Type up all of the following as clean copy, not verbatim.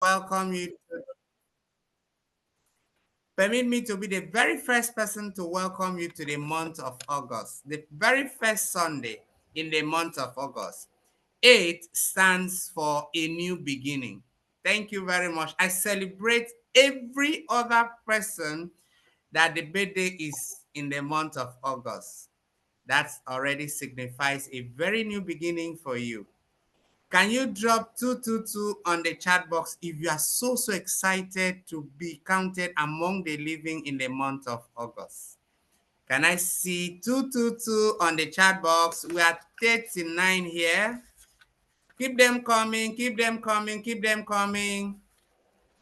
welcome you. Permit me to be the very first person to welcome you to the month of August, the very first Sunday in the month of August. 8 stands for a new beginning. Thank you very much. I celebrate every other person that the birthday is in the month of August. That already signifies a very new beginning for you. Can you drop 222 on the chat box if you are so excited to be counted among the living in the month of August? Can I see 222 on the chat box? We are 39 here. Keep them coming, keep them coming, keep them coming.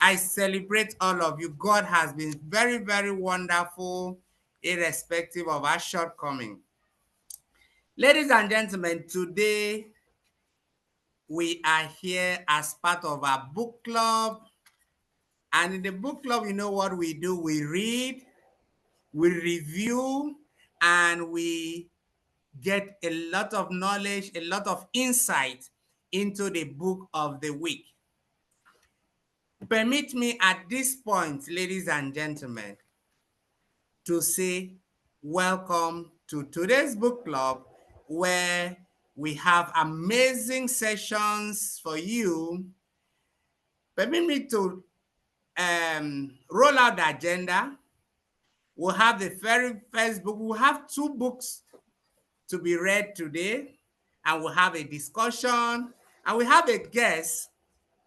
I celebrate all of you. God has been very, very wonderful, irrespective of our shortcoming. Ladies and gentlemen, today we are here as part of our book club. And in the book club, you know what we do? We read, we review, and we get a lot of knowledge, a lot of insight into the book of the week. Permit me at this point, ladies and gentlemen, to say welcome to today's book club, where we have amazing sessions for you. Permit me to roll out the agenda. We'll have the very first book. We'll have 2 books to be read today, and we'll have a discussion, and we have a guest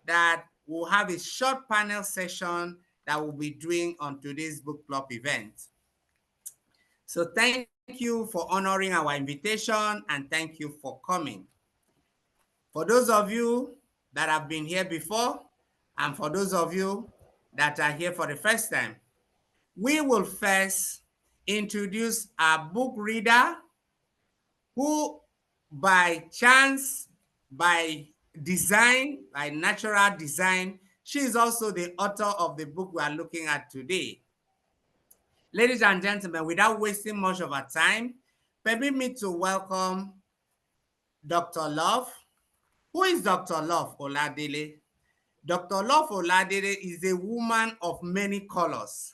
that will have a short panel session that we'll be doing on today's book club event. So thank you for honoring our invitation, and thank you for coming. For those of you that have been here before, and for those of you that are here for the first time, we will first introduce our book reader, who by chance, by design, by natural design, she is also the author of the book we are looking at today. Ladies and gentlemen, without wasting much of our time, permit me to welcome Dr. Love. Who is Dr. Love Oladele? Dr. Love Oladele is a woman of many colors.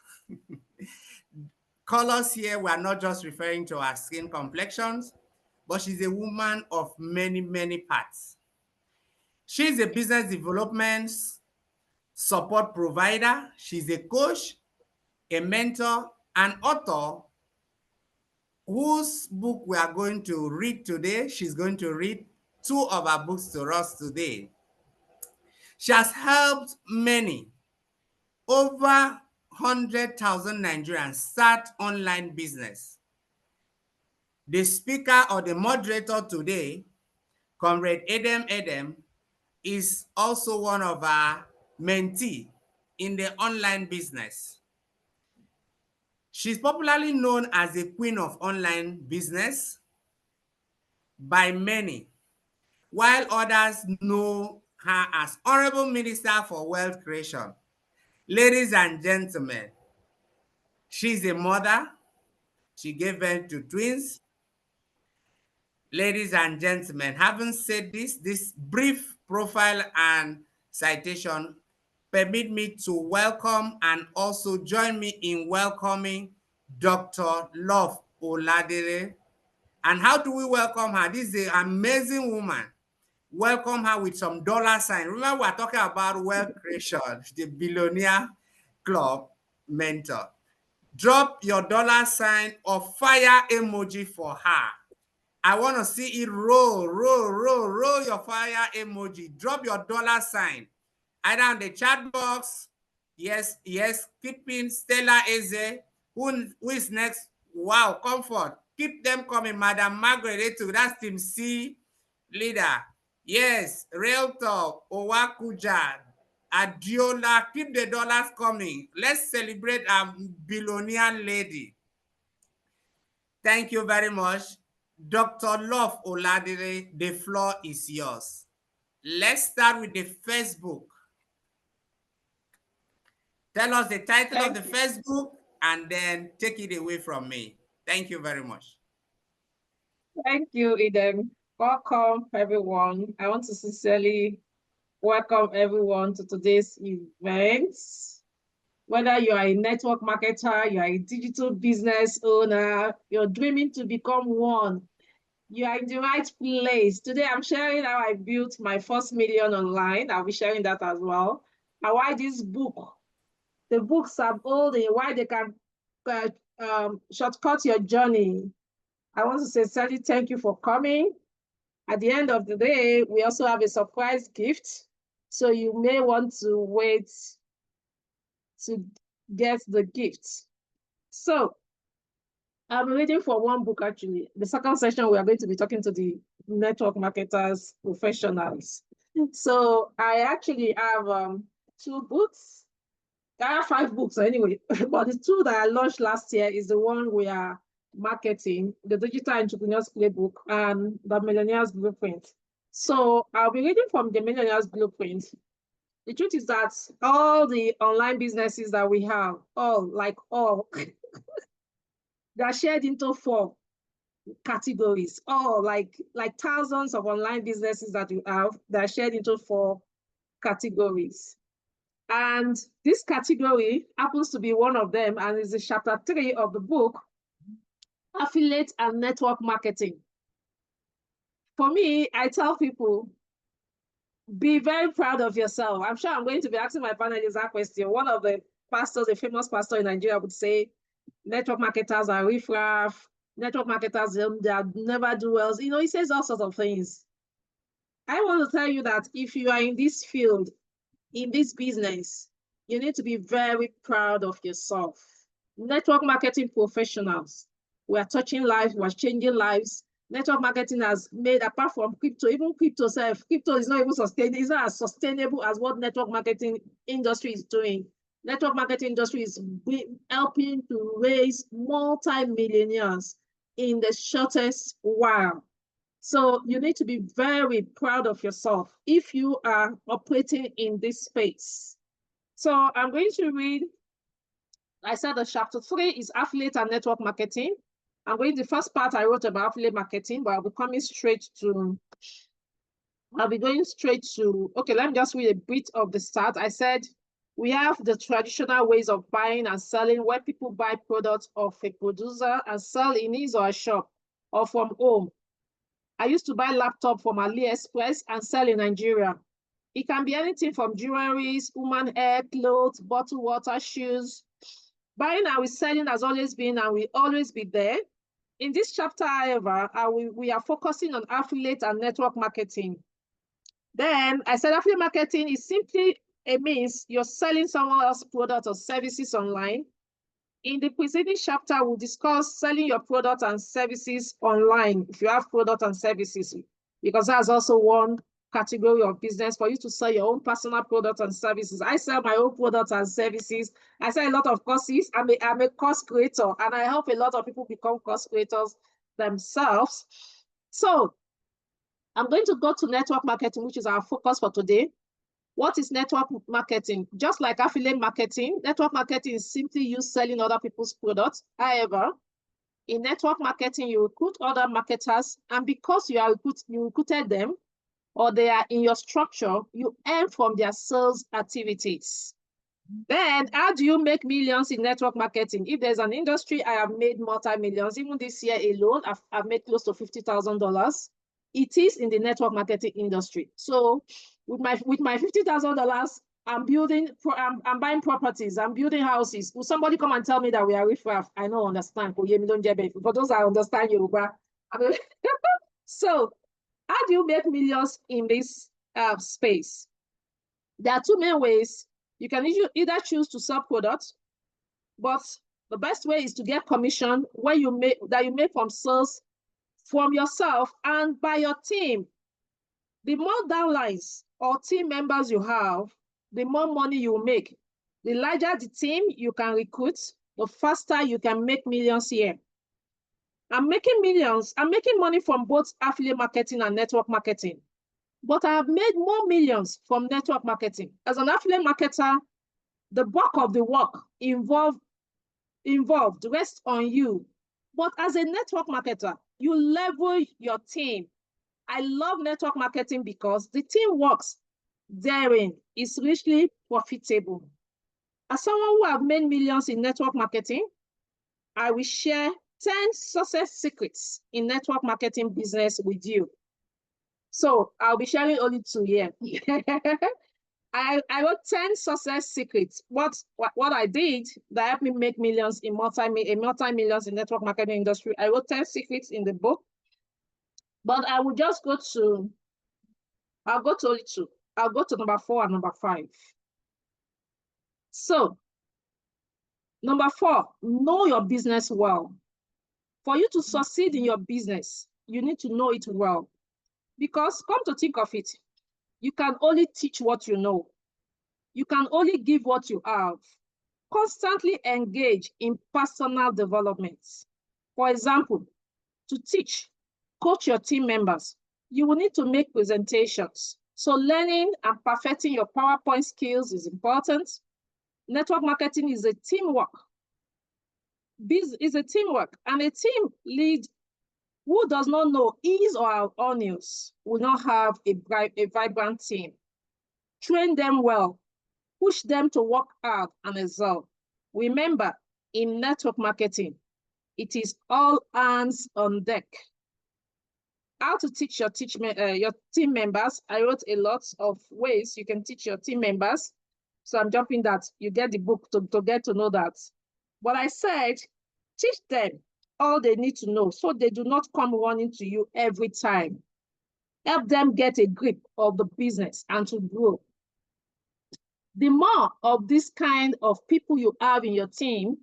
Colors here, we are not just referring to her skin complexions, but she's a woman of many, many parts. She's a business development support provider. She's a coach, a mentor, an author whose book we are going to read today. She's going to read 2 of her books to us today. She has helped many, over 100,000 Nigerians start online business. The speaker or the moderator today, Comrade Edem, is also one of our mentees in the online business. She's popularly known as the queen of online business by many, while others know her as Honorable Minister for Wealth Creation. Ladies and gentlemen, she's a mother. She gave birth to twins. Ladies and gentlemen, having said this brief profile and citation, permit me to welcome and also join me in welcoming Dr. Love Oladele. And how do we welcome her? This is an amazing woman. Welcome her with some dollar sign. Remember, we're talking about wealth creation, the billionaire club mentor. Drop your dollar sign or fire emoji for her. I want to see it roll your fire emoji. Drop your dollar sign either in the chat box. Yes, keeping Stella Eze. Who is next? Wow, comfort. Keep them coming. Madam Margaret too. That's Team C leader. Yes, Realtor, Owakuja, Adiola. Keep the dollars coming. Let's celebrate our billionaire lady. Thank you very much. Dr. Love Oladele, the floor is yours. Let's start with the first book. Tell us the title of the first book and then take it away from me. Thank you very much. Thank you, Eden. Welcome, everyone. I want to sincerely Welcome everyone to today's event. Whether you are a network marketer, you are a digital business owner, you're dreaming to become one, you are in the right place. Today I'm sharing how I built my first million online. I'll be sharing that as well. And why this book, the books are old and why they can uh, shortcut your journey. I want to say, Sally, thank you for coming. At the end of the day, we also have a surprise gift. So you may want to wait to get the gift. So I'm reading for one book actually. The second session, we are going to be talking to the network marketers professionals. So I actually have two books. I have five books anyway, but the two that I launched last year is the one we are marketing, the Digital Entrepreneurs Playbook and the Millionaires Blueprint. So I'll be reading from the Millionaires Blueprint. The truth is that all the online businesses that we have, all, they're shared into four categories. All like thousands of online businesses that we have, they're shared into four categories. And this category happens to be one of them, and is in chapter 3 of the book, Affiliate and Network Marketing. For me, I tell people, be very proud of yourself. I'm sure I'm going to be asking my panelists that question. One of the pastors, a famous pastor in Nigeria, would say, network marketers are riffraff, network marketers, they never do well. You know, he says all sorts of things. I want to tell you that if you are in this field, in this business, you need to be very proud of yourself. Network marketing professionals, we are touching lives, we are changing lives. Network marketing has made, apart from crypto, even crypto self, crypto is not even sustainable, it's not as sustainable as what network marketing industry is doing. Network marketing industry is helping to raise multi-millionaires in the shortest while. So you need to be very proud of yourself if you are operating in this space. So I'm going to read, I said the chapter 3 is affiliate and network marketing. I'm going, the first part I wrote about affiliate marketing, but I'll be going straight to, okay, let me just read a bit of the start. I said, we have the traditional ways of buying and selling where people buy products of a producer and sell in his or her shop or from home. I used to buy laptop from AliExpress and sell in Nigeria. It can be anything from jewelries, human hair, clothes, bottled water, shoes. Buying and reselling has always been and will always be there. In this chapter, however, we are focusing on affiliate and network marketing. Then I said affiliate marketing is simply a means you're selling someone else's product or services online. In the preceding chapter, we'll discuss selling your product and services online if you have product and services, because that's also one category of business for you to sell your own personal products and services. I sell my own products and services. I sell a lot of courses. I'm a course creator, and I help a lot of people become course creators themselves. So I'm going to go to network marketing, which is our focus for today. What is network marketing? Just like affiliate marketing, network marketing is simply you selling other people's products. However, in network marketing, you recruit other marketers, and because you recruited them, or they are in your structure, you earn from their sales activities. Then, how do you make millions in network marketing? If there's an industry, I have made multi-millions. Even this year alone, I've made close to $50,000. It is in the network marketing industry. So with my $50,000, I'm buying properties, I'm building houses. Will somebody come and tell me that we are riffraff? I don't understand. For those that understand Yoruba. So how do you make millions in this space? There are two main ways. You can either choose to sell products, but the best way is to get commission where you make from sales from yourself and by your team. The more downlines or team members you have, the more money you make. The larger the team you can recruit, the faster you can make millions here. I'm making millions. I'm making money from both affiliate marketing and network marketing. But I have made more millions from network marketing. As an affiliate marketer, the bulk of the work involved rests on you. But as a network marketer, you level your team. I love network marketing because the team works. therein is richly profitable. As someone who have made millions in network marketing, I will share 10 success secrets in network marketing business with you. So I'll be sharing only 2 here. I wrote 10 success secrets. What I did that helped me make millions in multi-millions in network marketing industry. I wrote 10 secrets in the book, but I will just I'll go to only 2. I'll go to number 4 and number 5. So number 4, know your business well. For you to succeed in your business, you need to know it well. Because come to think of it, you can only teach what you know. You can only give what you have. Constantly engage in personal development. For example, to teach, coach your team members, you will need to make presentations. So learning and perfecting your PowerPoint skills is important. Network marketing is a teamwork. Is a teamwork, and a team lead who does not know his or her onions will not have a vibrant team. Train them well, push them to work hard and excel. Remember, in network marketing, it is all hands on deck. How to teach your team members. I wrote a lot of ways you can teach your team members. So I'm jumping that. You get the book to get to know that. But I said, teach them all they need to know so they do not come running to you every time. Help them get a grip of the business and to grow. The more of this kind of people you have in your team,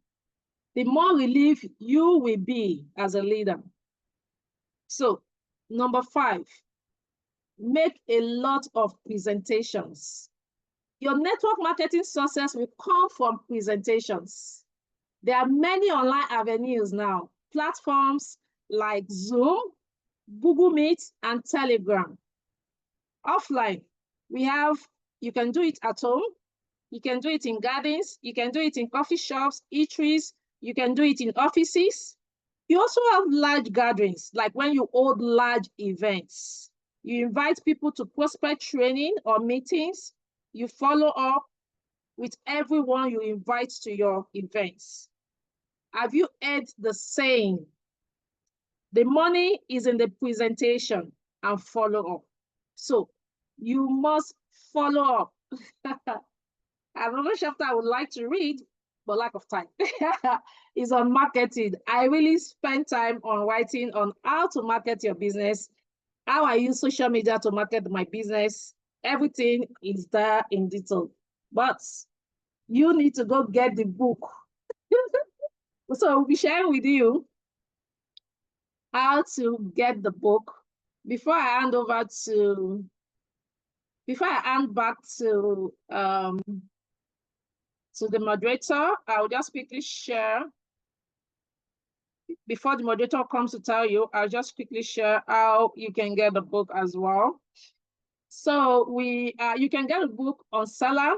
the more relief you will be as a leader. So, number 5, make a lot of presentations. Your network marketing success will come from presentations. There are many online avenues now, platforms like Zoom, Google Meet, and Telegram. Offline, you can do it at home, you can do it in gardens, you can do it in coffee shops, eateries, you can do it in offices. You also have large gatherings, like when you hold large events. You invite people to prospect training or meetings. You follow up with everyone you invite to your events. Have you heard the saying, the money is in the presentation and follow up? So you must follow up. Another chapter I would like to read, but lack of time, is on marketing. I really spend time on writing on how to market your business, how I use social media to market my business. Everything is there in detail. But you need to go get the book. So I'll be sharing with you how to get the book. Before I hand back to the moderator, I'll just quickly share. Before the moderator comes to tell you, I'll just quickly share how you can get the book as well. So you can get a book on Seller.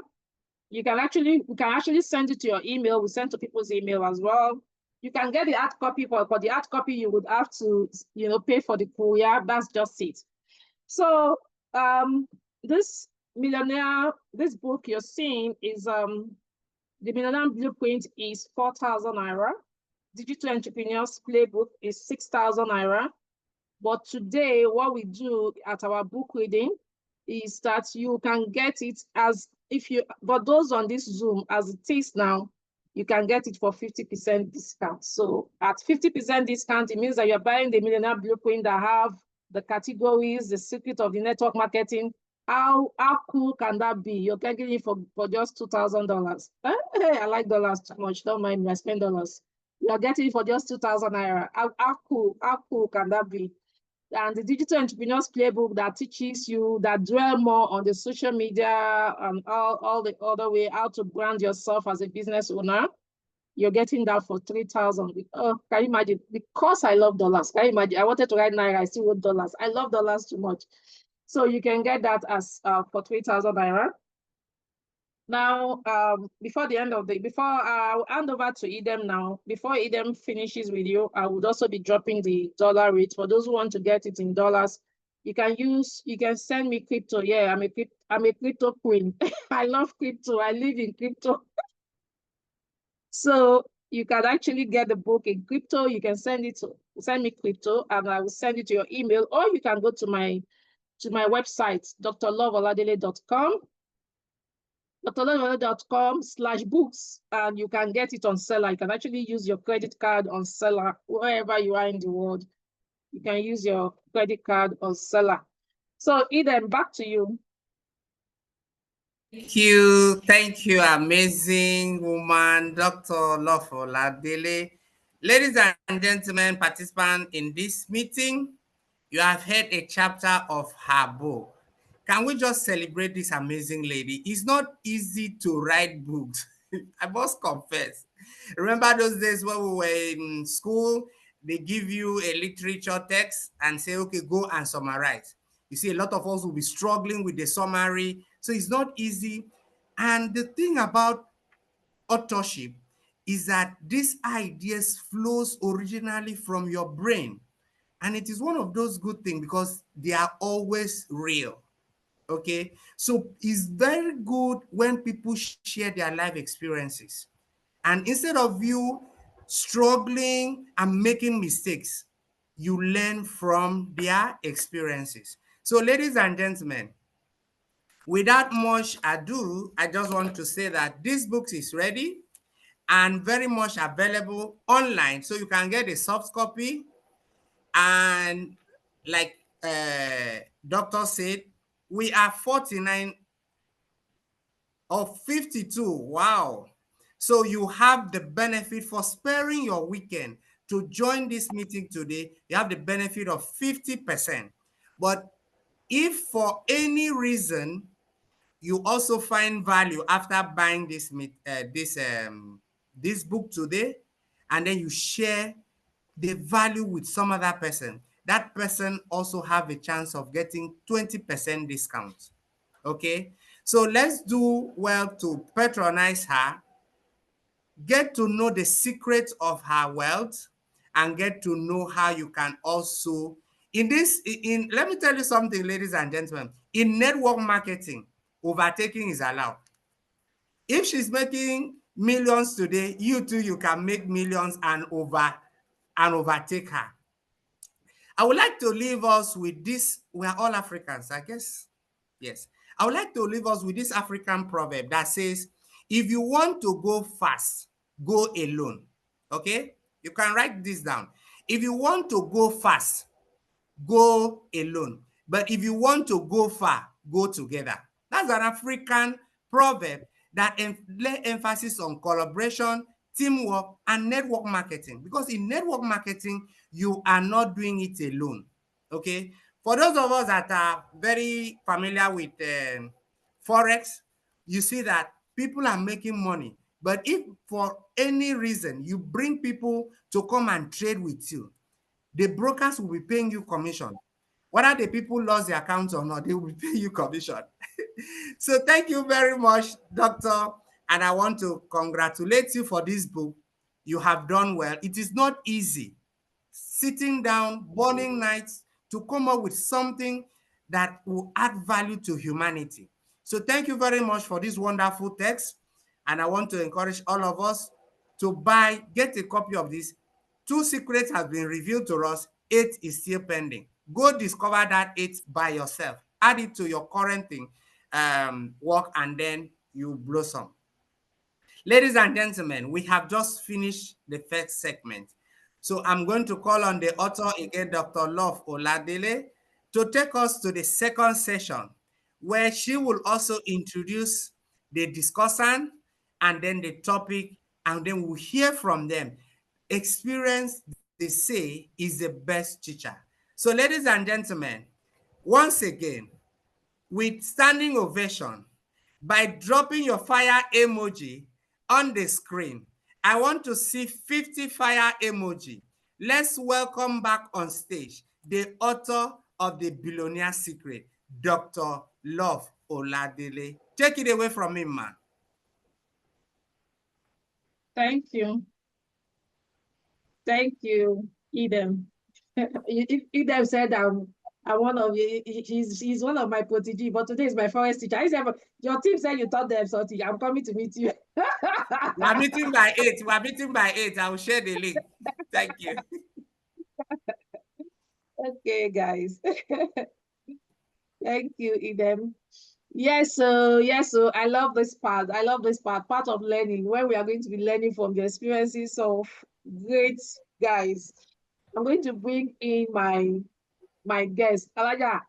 We can actually send it to your email. We send to people's email as well. You can get the hard copy, for the hard copy, you would have to, pay for the courier. That's just it. So this book you're seeing is the Millionaire Blueprint is 4,000 naira. Digital Entrepreneurs Playbook is 6,000 naira. But today, what we do at our book reading is that you can get it but those on this Zoom, as it is now, you can get it for 50% discount. So at 50% discount, it means that you're buying the Millionaire Blueprint that have the categories, the secret of the network marketing. How cool can that be? You're getting it for just $2,000. I like dollars too much. Don't mind me, I spend dollars. You're getting it for just 2,000 naira. How cool can that be? And the Digital Entrepreneurs Playbook that teaches you, that dwell more on the social media and all the other way, how to brand yourself as a business owner. You're getting that for 3,000. Oh, can you imagine? Because I love dollars. Can you imagine? I wanted to write naira, I still wrote dollars. I love dollars too much. So you can get that as for 3,000 naira. Now, before I'll hand over to Edem now. Before Edem finishes with you, I would also be dropping the dollar rate for those who want to get it in dollars. You can send me crypto. Yeah, I'm a crypto queen. I love crypto. I live in crypto. So you can actually get the book in crypto. You can send me crypto and I will send it to your email, or you can go to my website, drloveoladele.com, drloveoladele.com/books, and you can get it on seller. You can actually use your credit card on seller wherever you are in the world. You can use your credit card on seller. So Eden, back to you. Thank you, amazing woman, Dr. Love Oladele. Ladies and gentlemen, participants in this meeting, you have heard a chapter of her book. Can we just celebrate this amazing lady? It's not easy to write books. I must confess. Remember those days when we were in school, they give you a literature text and say, okay, go and summarize. You see, a lot of us will be struggling with the summary. So it's not easy. And the thing about authorship is that these ideas flows originally from your brain. And it is one of those good things because they are always real. Okay. So it's very good when people share their life experiences. And instead of you struggling and making mistakes, you learn from their experiences. So, ladies and gentlemen, without much ado, I just want to say that this book is ready and very much available online. So you can get a soft copy. And like doctor said, we are 49 of 52. Wow. So you have the benefit for sparing your weekend to join this meeting today. You have the benefit of 50%. But if for any reason you also find value after buying this book today, and then you share the value with some other person, that person also have a chance of getting 20% discount. Okay, so let's do well to patronize her, get to know the secret of her wealth, and get to know how you can also in let me tell you something, ladies and gentlemen. In network marketing, overtaking is allowed. If she's making millions today, you too, you can make millions and overtake her. I would like to leave us with this. We are all Africans, I guess. Yes. I would like to leave us with this African proverb that says, if you want to go fast, go alone. Okay? You can write this down. If you want to go fast, go alone. But if you want to go far, go together. That's an African proverb that lay emphasis on collaboration, teamwork, and network marketing. Because in network marketing, you are not doing it alone. Okay? For those of us that are very familiar with Forex, you see that people are making money. But if for any reason you bring people to come and trade with you, the brokers will be paying you commission. Whether the people lost their accounts or not, they will pay you commission. So thank you very much, Doctor. And I want to congratulate you for this book. You have done well. It is not easy sitting down, burning nights to come up with something that will add value to humanity. So thank you very much for this wonderful text. And I want to encourage all of us to get a copy of this. 2 secrets have been revealed to us. 8 is still pending. Go discover that 8 by yourself. Add it to your current thing, work, and then you blossom. Ladies and gentlemen, we have just finished the first segment. So I'm going to call on the author again, Dr. Love Oladele, to take us to the second session, where she will also introduce the discussant and then the topic, and then we'll hear from them. Experience, they say, is the best teacher. So ladies and gentlemen, once again, with standing ovation, by dropping your fire emoji on the screen. I want to see 50 fire emoji. Let's welcome back on stage the author of The Billionaire Secret, Dr. Love Oladele. Take it away from me, man. Thank you. Thank you, Eden. Eden said And one of he's one of my protege, but today is my forest teacher. I said, your team said you taught them something. I'm coming to meet you. We are meeting by 8. We are meeting by 8. I will share the link. Thank you. Okay, guys. Thank you, Idem. Yes, so I love this part. I love this part of learning, where we are going to be learning from the experiences of great guys. I'm going to bring in my guest. Alaja,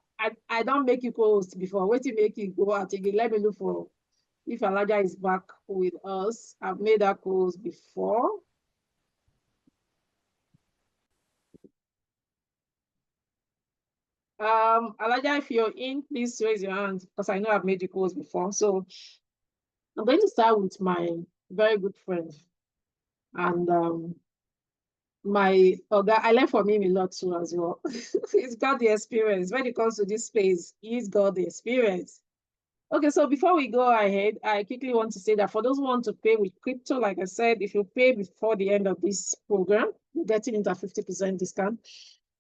I don't make you co-host before. Wait till make you go out again. Let me look for if Alaja is back with us. I've made her co-host before. Alaja, if you're in, please raise your hand because I know I've made you co-host before. So I'm going to start with my very good friend and my Oga. I learned from him a lot too as well. He's got the experience. When it comes to this space, he's got the experience. Okay, so before we go ahead, I quickly want to say that for those who want to pay with crypto, like I said, if you pay before the end of this program, you're getting into a 50% discount.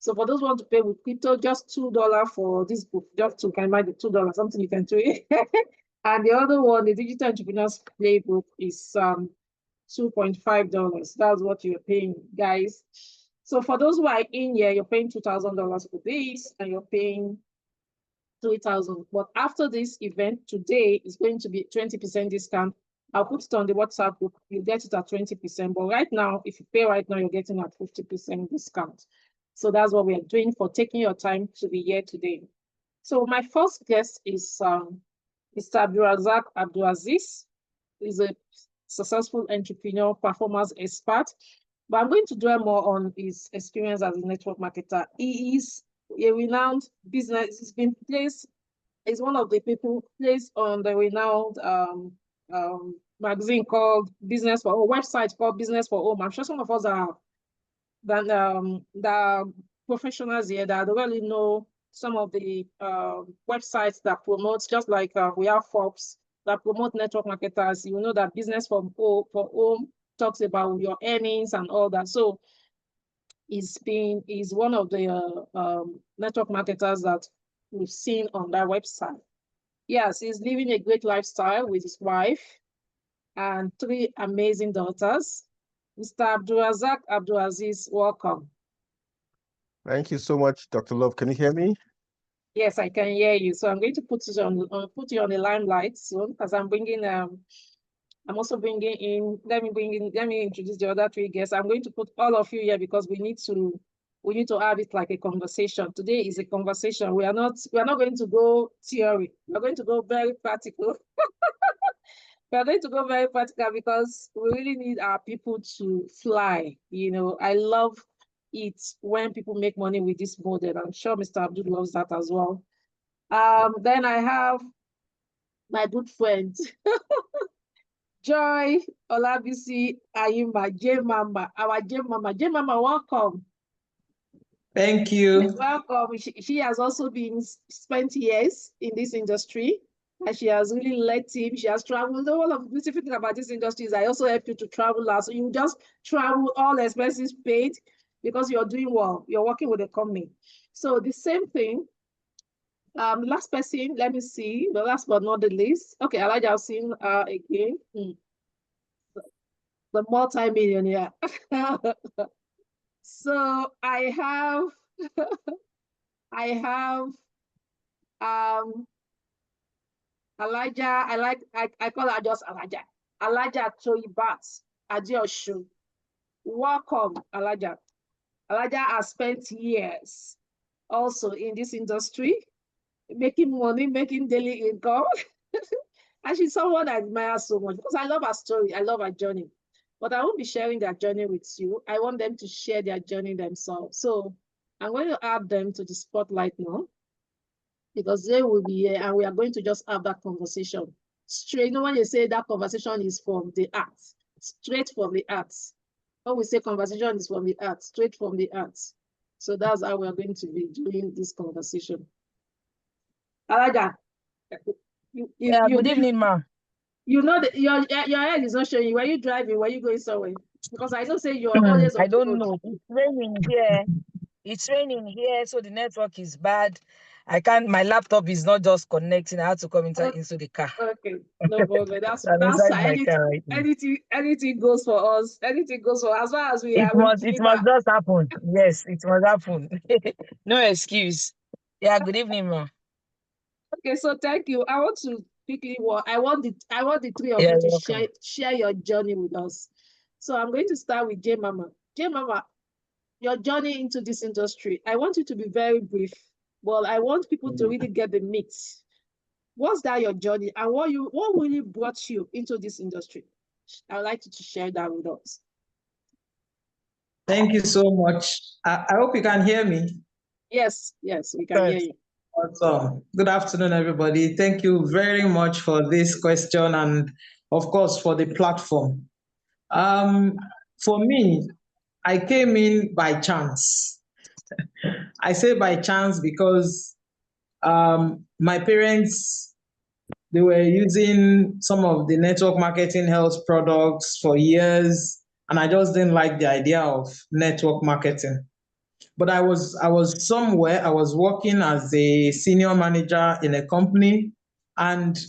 So for those who want to pay with crypto, just $2 for this book, just to can buy the $2, something you can do it. And the other one, the Digital Entrepreneurs Playbook, is $2.5. That's what you're paying, guys. So for those who are in here, you're paying $2,000 for this, and you're paying 3,000. But after this event today is going to be 20% discount. I'll put it on the WhatsApp group. You get it at 20%. But right now, if you pay right now, you're getting at 50% discount. So that's what we are doing for taking your time to be here today. So my first guest is Mr. Abdulrazak Abdulaziz. He's a successful entrepreneur, performance expert. But I'm going to dwell more on his experience as a network marketer. He is a renowned business. He's been placed, he's one of the people placed on the renowned magazine called Business for Home, website called Business for Home. I'm sure some of us are the professionals here that really know some of the websites that promote, just like we have Forbes that promote network marketers. You know that Business for Home talks about your earnings and all that. So he's one of the network marketers that we've seen on that website. Yes, he's living a great lifestyle with his wife and 3 amazing daughters. Mr. Abdulrazak Abdulaziz, welcome. Thank you so much, Dr. Love. Can you hear me? Yes, I can hear you. So I'm going to put you on the limelight soon, because I'm also bringing in, let me introduce the other 3 guests. I'm going to put all of you here because we need to have it like a conversation. Today is a conversation. We are not going to go theory. We're going to go very practical. We're going to go very practical because we really need our people to fly. You know, I love it when people make money with this model. I'm sure Mr. Abdul loves that as well. Then I have my good friend, Joy Olabisi Ayimba, J Mama, our J Mama. J Mama, welcome. Thank you. Welcome. She has also been spent years in this industry, and she has really led team. She has traveled. All of the beautiful thing about this industry is I also help you to travel out. So you just travel, all expenses paid, because you're doing well. You're working with a company. So the same thing. Last person, let me see. The last but not the least. Okay, Elijah Sin again. The multi-millionaire. So I have Elijah. I call her just Elijah. Elijah Toyibat Adeosun. Welcome, Elijah. Elijah has spent years also in this industry, making money, making daily income. And she's someone I admire so much because I love her story. I love her journey. But I won't be sharing their journey with you. I want them to share their journey themselves. So I'm going to add them to the spotlight now, because they will be here and we are going to just have that conversation. Straight, you know, when you say that conversation is from the arts, straight from the arts. When we say conversation is from the arts, straight from the arts. So that's how we are going to be doing this conversation. Alaja, good evening, ma. You know that your head is not showing you. Were you driving? Were you going somewhere? Because I don't say you're always on I don't road. know. It's raining here. It's raining here, so the network is bad. I can't. My laptop is not just connecting. I had to come into the car. Okay, no problem. So I'm That's inside fine. my car right now. Anything goes for us. Anything goes for as long as we It are with must Gina. just happen. Yes, it must happen. No excuse. Yeah, good evening, ma. Okay, so thank you. I want to quickly I want the three of Yeah, you to you're welcome. share your journey with us. So I'm going to start with J Mama. J Mama, your journey into this industry. I want you to be very brief. Well, I want people to really get the meat. What's that your journey and what really brought you into this industry? I'd like you to share that with us. Thank you so much. I hope you can hear me. Yes, we can hear Yes. you. Awesome. Good afternoon, everybody. Thank you very much for this question and, of course, for the platform. For me, I came in by chance. I say by chance because my parents, they were using some of the network marketing health products for years, and I just didn't like the idea of network marketing. But I was somewhere, I was working as a senior manager in a company, and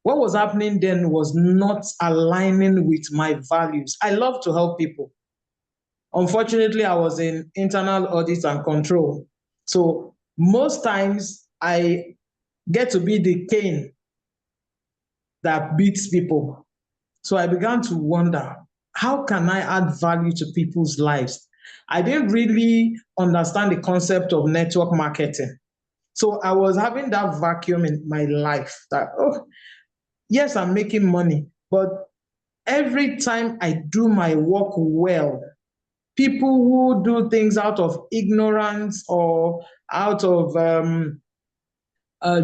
what was happening then was not aligning with my values. I love to help people. Unfortunately, I was in internal audit and control. So most times I get to be the cane that beats people. So I began to wonder, how can I add value to people's lives? I didn't really understand the concept of network marketing. So I was having that vacuum in my life that, oh, yes, I'm making money, but every time I do my work well, people who do things out of ignorance or out of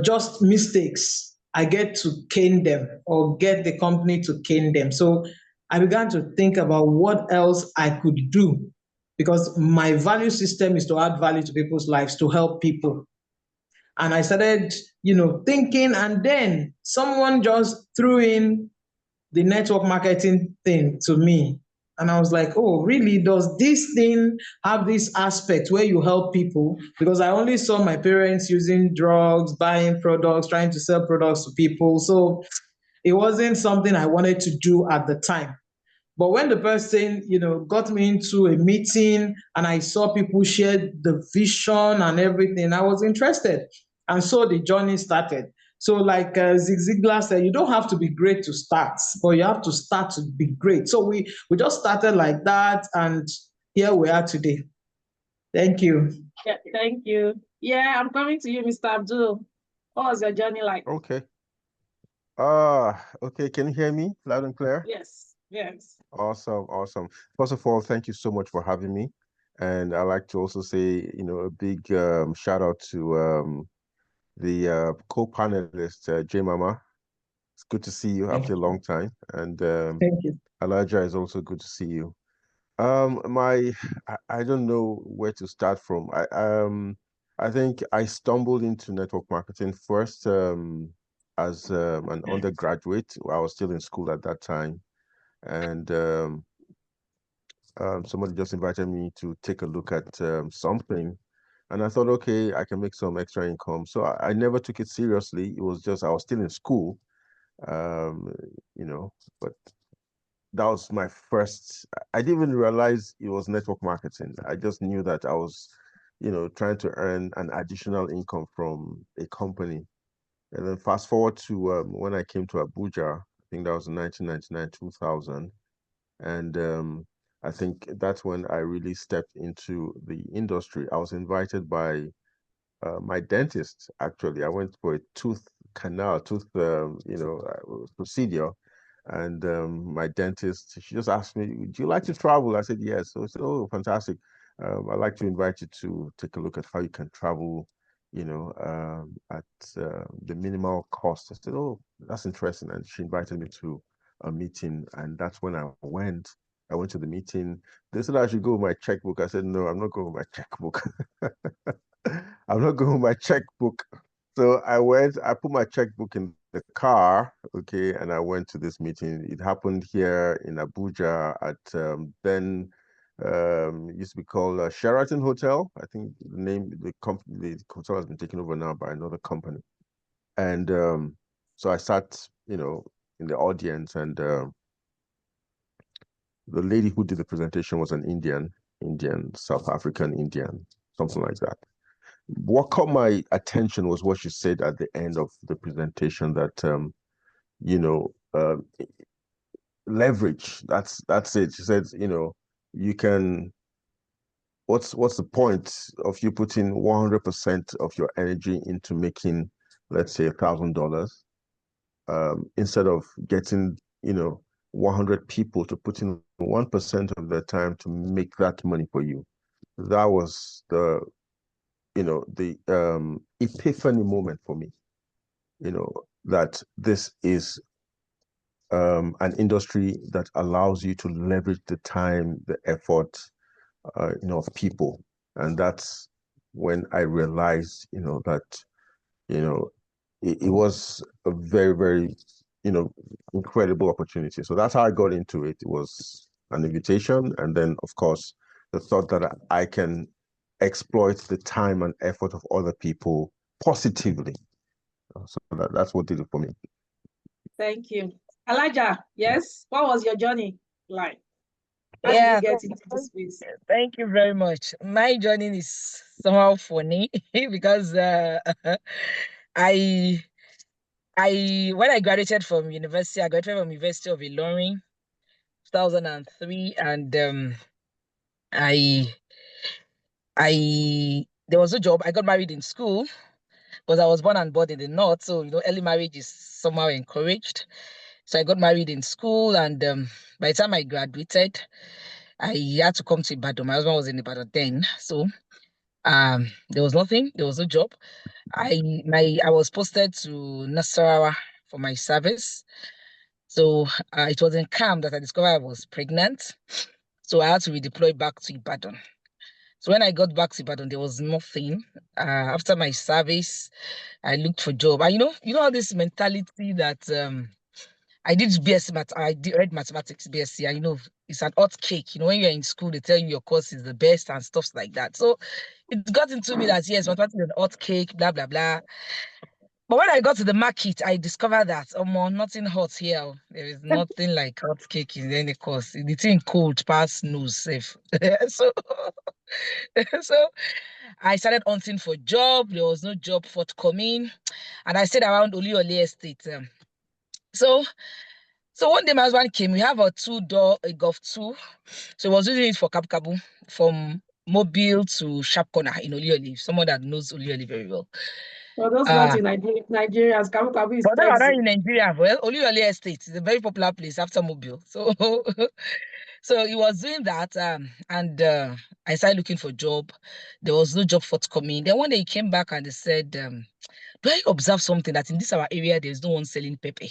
just mistakes, I get to cane them or get the company to cane them. So I began to think about what else I could do because my value system is to add value to people's lives, to help people. And I started, thinking, and then someone just threw in the network marketing thing to me. And I was like, oh, really? Does this thing have this aspect where you help people? Because I only saw my parents using drugs, buying products, trying to sell products to people. So it wasn't something I wanted to do at the time. But when the person, got me into a meeting and I saw people share the vision and everything, I was interested. And so the journey started. So like Zig Ziglar said, you don't have to be great to start, but you have to start to be great. So we just started like that, and here we are today. Thank you. Yeah, thank you. Yeah, I'm coming to you, Mr. Abdul. What was your journey like? Okay. Okay. Can you hear me loud and clear? Yes. Awesome. First of all, thank you so much for having me. And I'd like to also say, a big shout out to the co-panelist, J Mama. It's good to see you Thank after a you. long time. And Thank you. Elijah is also good to see you. I don't know where to start from. I think I stumbled into network marketing first as an undergraduate. I was still in school at that time, and somebody just invited me to take a look at something, and I thought, okay, I can make some extra income. So I never took it seriously. It was just I was still in school, um, but that was my first. I didn't even realize it was network marketing. I just knew that I was, trying to earn an additional income from a company. And then fast forward to when I came to Abuja, I think that was in 1999, 2000. And I think that's when I really stepped into the industry. I was invited by my dentist, actually. I went for a tooth procedure. And my dentist, she just asked me, "Do you like to travel?" I said, "Yes." So I said, "Oh, fantastic. I'd like to invite you to take a look at how you can travel, at the minimal cost." I said, "Oh, that's interesting." And she invited me to a meeting, and that's when I went. I went to the meeting. They said I should go with my checkbook. I said, "No, I'm not going with my checkbook." I'm not going with my checkbook. So I put my checkbook in the car, okay, and I went to this meeting. It happened here in Abuja at then used to be called Sheraton Hotel. I think the hotel has been taken over now by another company. And so I sat, in the audience, and the lady who did the presentation was an Indian, South African Indian, something like that. What caught my attention was what she said at the end of the presentation, that leverage. That's it. She said, you can. What's the point of you putting 100% of your energy into making, let's say, $1,000, instead of getting 100 people to put in 1% of their time to make that money for you. That was the epiphany moment for me. That this is an industry that allows you to leverage the time, the effort, of people. And that's when I realized, that, it was a very, very, incredible opportunity. So that's how I got into it. It was an invitation. And then, of course, the thought that I can exploit the time and effort of other people positively. So that's what did it for me. Thank you. Elijah, yes? What was your journey like? How did Yeah, you get into this space? thank you very much. My journey is somehow funny because I when I graduated from university, I graduated from University of Ilorin, 2003, and I there was a job. I got married in school because I was born and brought in the north, so early marriage is somehow encouraged. So I got married in school, and by the time I graduated, I had to come to Ibadan. My husband was in Ibadan then, so there was nothing. There was no job. I was posted to Nasarawa for my service. So it was in camp that I discovered I was pregnant. So I had to redeploy back to Ibadan. So when I got back to Ibadan, there was nothing. After my service, I looked for job. And you know this mentality that I did BSc math. I read mathematics BSc, and it's an hot cake. When you're in school, they tell you your course is the best and stuff like that. So it got into me that yes, mathematics is an hot cake, blah blah blah. But when I got to the market, I discovered that nothing hot here. There is nothing like hot cake in any course. The thing cold past news safe. so so I started hunting for job. There was no job forthcoming, and I stayed around Oladele Estate. So one day my husband came. We have a two-door Golf 2. So he was using it for Kabu from Mobile to Sharp Corner in Oladele. Someone that knows Oladele very well. For those not in Nigeria, Kabu is For those taxi. not in Nigeria, well, Oladele Estate is a very popular place after Mobile. So so he was doing that, and I started looking for a job. There was no job forthcoming. Then one day he came back and he said, do I observe something that in this our area there's no one selling pepper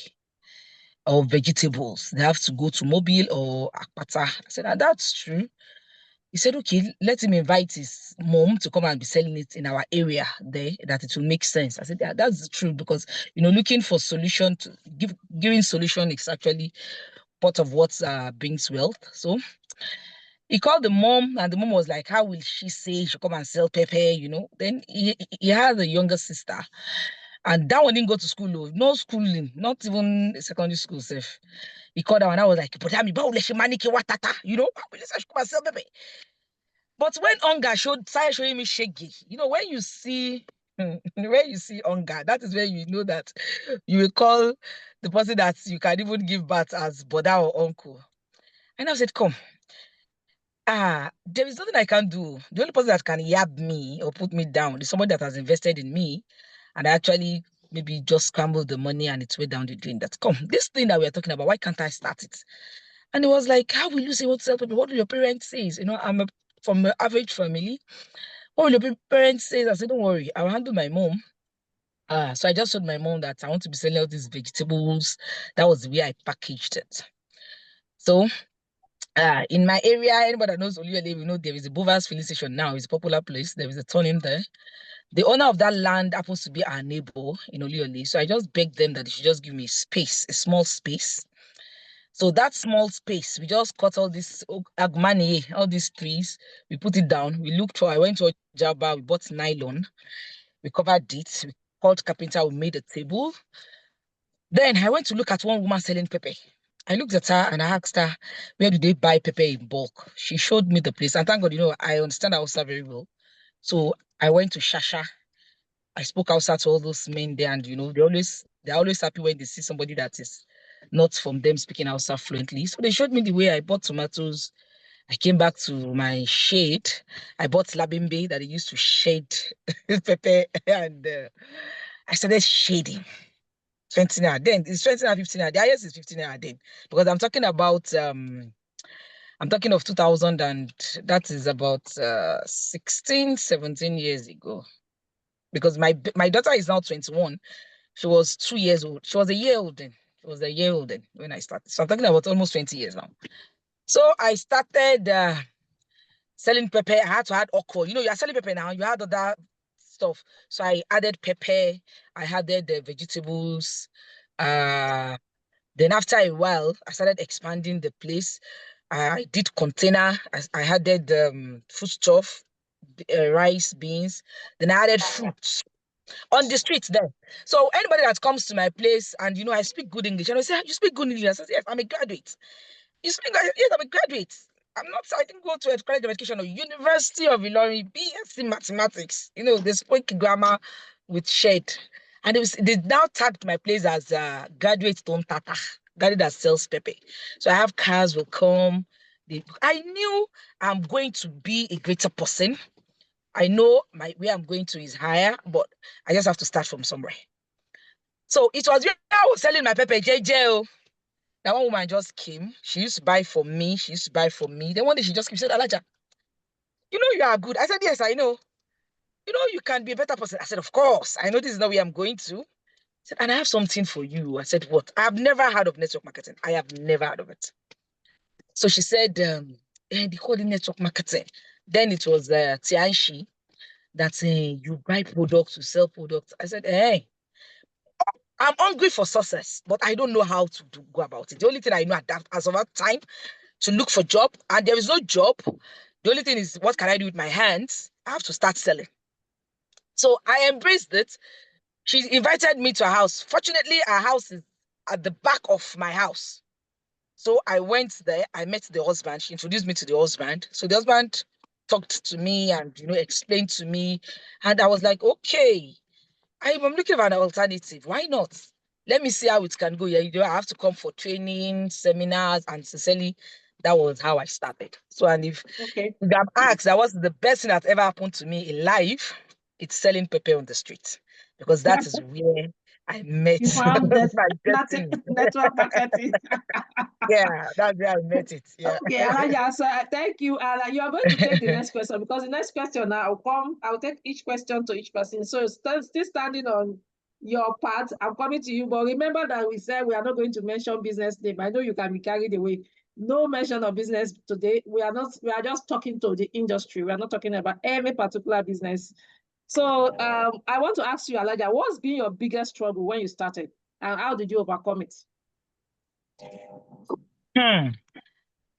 or vegetables? They have to go to Mobile or Akpata. I said, that's true. He said, okay, let him invite his mom to come and be selling it in our area there, that it will make sense. I said, yeah, that's true, because, looking for solution to giving solution is actually part of what brings wealth. So he called the mom, and the mom was like, how will she say she'll come and sell pepper, Then he had a younger sister, and that one didn't go to school, no schooling, not even secondary school safe. He called her, and I was like, but how will she manage watata? How will she come and sell pepper? But when hunger started showing me shaggy, when you see hunger, that is when you know that you will call the person that you can even give birth as brother or uncle. And I said, come, there is nothing I can do. The only person that can yab me or put me down is somebody that has invested in me, and I actually maybe just scrambled the money and it's way down the drain. That come, this thing that we're talking about, why can't I start it? And it was like, how will you say what to help people? What do your parents say? I'm from an average family. What will your parents say? I said, don't worry, I'll handle my mom. So I just told my mom that I want to be selling all these vegetables. That was the way I packaged it. So in my area, anybody that knows Oladele, there is a Bovas filling station now. It's a popular place. There is a turning there. The owner of that land happens to be our neighbor in Oladele. So I just begged them that they should just give me space, a small space. So that small space, we just cut all this agmani, all these trees, we put it down. We looked for, I went to Java, we bought nylon, we covered it, we called carpenter, we made a table. Then I went to look at one woman selling pepper. I looked at her and I asked her, where do they buy pepper in bulk? She showed me the place. And thank God, I understand Hausa very well. So I went to Shasha. I spoke Hausa to all those men there, and they're always happy when they see somebody that is not from them speaking Hausa fluently. So they showed me the way I bought tomatoes. I came back to my shade. I bought labimbe that I used to shade pepper, and I started shading. 20 naira. Then it's 20 naira, 15 naira. The highest is 15 naira then. Because I'm talking about I'm talking of 2000, and that is about 16, 17 years ago. Because my daughter is now 21. She was 2 years old. She was a year old then. She was a year old then when I started. So I'm talking about almost 20 years now. So I started selling pepper. I had to add okra. You're selling pepper now. You had other stuff. So I added pepper. I added the vegetables. Then after a while, I started expanding the place. I did container. I added foodstuff, rice, beans. Then I added fruits on the streets there. So anybody that comes to my place and I speak good English, and I say, you speak good English? I say, yes, I'm a graduate. You speak? Yes, I'm a graduate. I didn't go to a college of education or University of Illinois, BSc mathematics. They spoke grammar with shade. And they now tagged my place as graduate don't tata, graduate that sells pepper. So I have cars will come. I knew I'm going to be a greater person. I know where I'm going to is higher, but I just have to start from somewhere. So it was when I was selling my pepper, JJ. That one woman just came. She used to buy for me. Then one day she just came, said, Alaja, you are good. I said, yes, I know. You can be a better person. I said, of course. I know this is not where I'm going to. I said, and I have something for you. I said, what? I have never heard of network marketing. I have never heard of it. So she said, they call it network marketing. Then it was Tianshi that you buy products, you sell products. I said, hey, I'm hungry for success, but I don't know how to go about it. The only thing I know as of that time to look for job, and there is no job. The only thing is, what can I do with my hands? I have to start selling. So I embraced it. She invited me to her house. Fortunately, her house is at the back of my house. So I went there. I met the husband. She introduced me to the husband. So the husband talked to me and explained to me, and I was like, okay, I'm looking for an alternative. Why not? Let me see how it can go. Yeah, I have to come for training, seminars, and sincerely, that was how I started. So, and if I'm asked, that was the best thing that ever happened to me in life, it's selling pepper on the street, because that is where I met You found that my destiny. network marketing. Yeah, that's where I met it. Yeah. Okay, Alaja, so thank you. You are going to take the next question, because the next question now I'll take each question to each person. So still standing on your part, I'm coming to you. But remember that we said we are not going to mention business name. I know you can be carried away. No mention of business today. We are just talking to the industry. We are not talking about any particular business. So I want to ask you, Alaja, what's been your biggest struggle when you started, and how did you overcome it?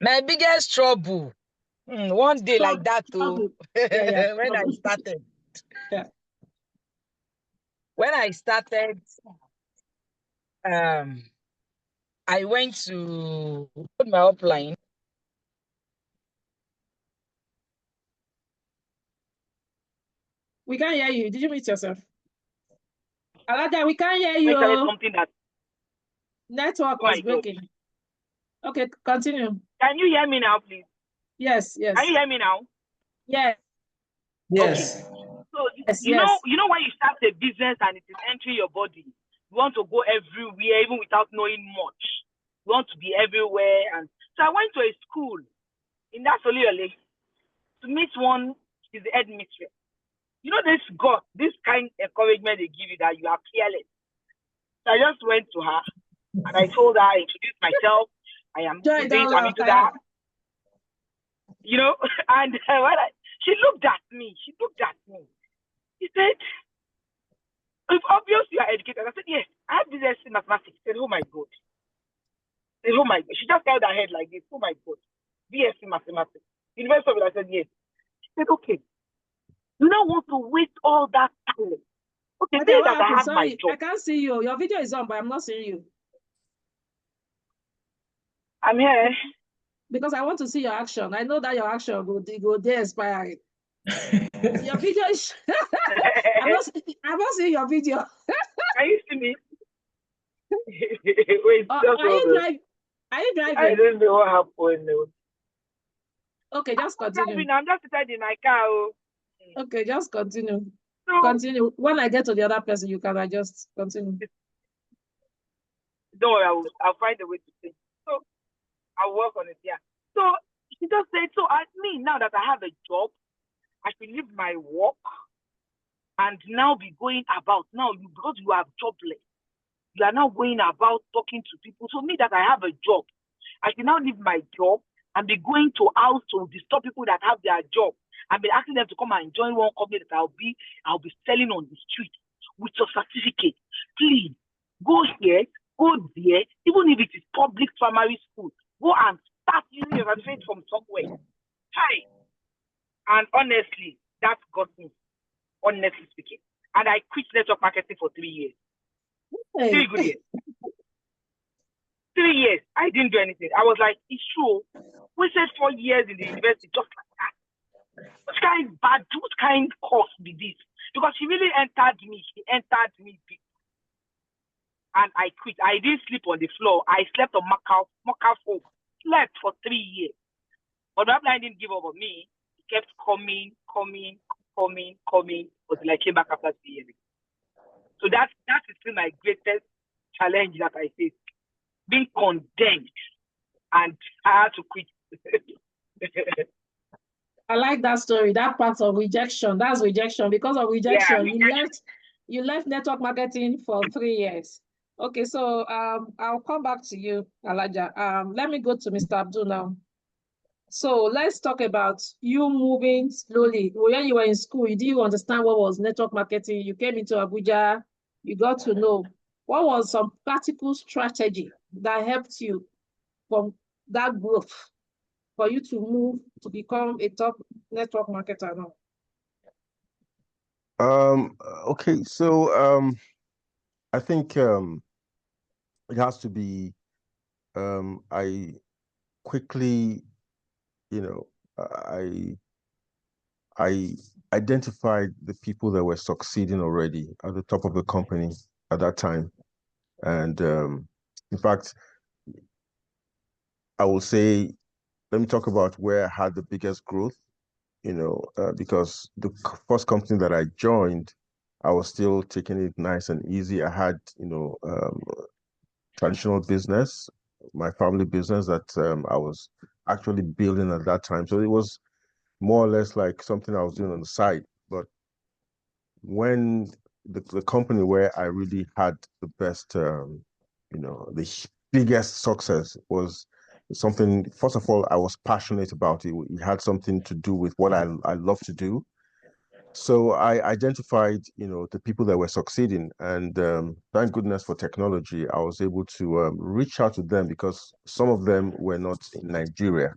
My biggest trouble. One day like that too. Yeah. When I started. Yeah. When I started, I went to put my upline. We can't hear you. Did you mute yourself? Alaja, we can't hear you. Something that network was breaking. Okay, continue. Can you hear me now, please? Yes. Can you hear me now? Yes. Yes. Okay. So you know when you start a business and it is entering your body, you want to go everywhere even without knowing much. You want to be everywhere, and so I went to a school in that Soliole to meet one. She's the headmistress. This kind of encouragement they give you that you are fearless. So I just went to her and I told her, I introduced myself. I am doing I'm into that. And she looked at me. She said, "It's obvious you are educated." I said, "Yes, I have business in mathematics." She said, "Oh my God." Oh my God. She just held her head like this. Oh my God. BSc Mathematics. University of it. I said, yes. She said, okay. You don't want to waste all that time. Okay, Okay, say what that I happened? have my Sorry, I job. can't see you. Your video is on, but I'm not seeing you. I'm here. Because I want to see your action. I know that your action go there expiring. Your video is I'm not seeing your video. Can you see me? Wait, Are just you hold on. driving? Are you I driving? don't know what happened. Okay, just continue. I'm just sitting in my car. Okay, just continue. So, Continue. When I get to the other person, you can adjust. Continue. don't worry, I'll find a way to say. So, I'll work on it, yeah. So, she just said, so I mean, now that I have a job, I should leave my work and now be going about. Now, because you are jobless, you are now going about talking to people. So, me that I have a job, I should now leave my job and be going to house to disturb people that have their job and be asking them to come and join one company that I'll be selling on the street with your certificate. Please go here, go there, even if it is public primary school, go and start using your certificate from somewhere. Hi. And honestly, that got me, honestly speaking. And I quit network marketing for 3 years. Hey. 3 good years. 3 years. I didn't do anything. I was like, it's true. Wasted 4 years in the university just like that. What kind course be this? Because she really entered me. She entered me big. And I quit. I didn't sleep on the floor. I slept on mocha foam. Slept for 3 years. But that blind didn't give up on me. He kept coming until I came back after 3 years. So that is still my greatest challenge that I face. Being condemned, and I had to quit. I like that story. That part of rejection. That's rejection. Because of rejection, you left network marketing for 3 years. Okay, so I'll come back to you, Alaja. Let me go to Mr. Abdul now. So let's talk about you moving slowly. When you were in school, you didn't understand what was network marketing. You came into Abuja, you got to know. What was some practical strategy that helped you from that growth for you to move to become a top network marketer now? Okay, so I think it has to be I quickly, you know, I identified the people that were succeeding already at the top of the company at that time. And in fact, I will say, let me talk about where I had the biggest growth, because the first company that I joined, I was still taking it nice and easy. I had, traditional business, my family business that I was actually building at that time. So it was more or less like something I was doing on the side. But when the company where I really had the best, the biggest success was something, first of all, I was passionate about it. It had something to do with what I love to do. So I identified, the people that were succeeding, and thank goodness for technology, I was able to reach out to them because some of them were not in Nigeria.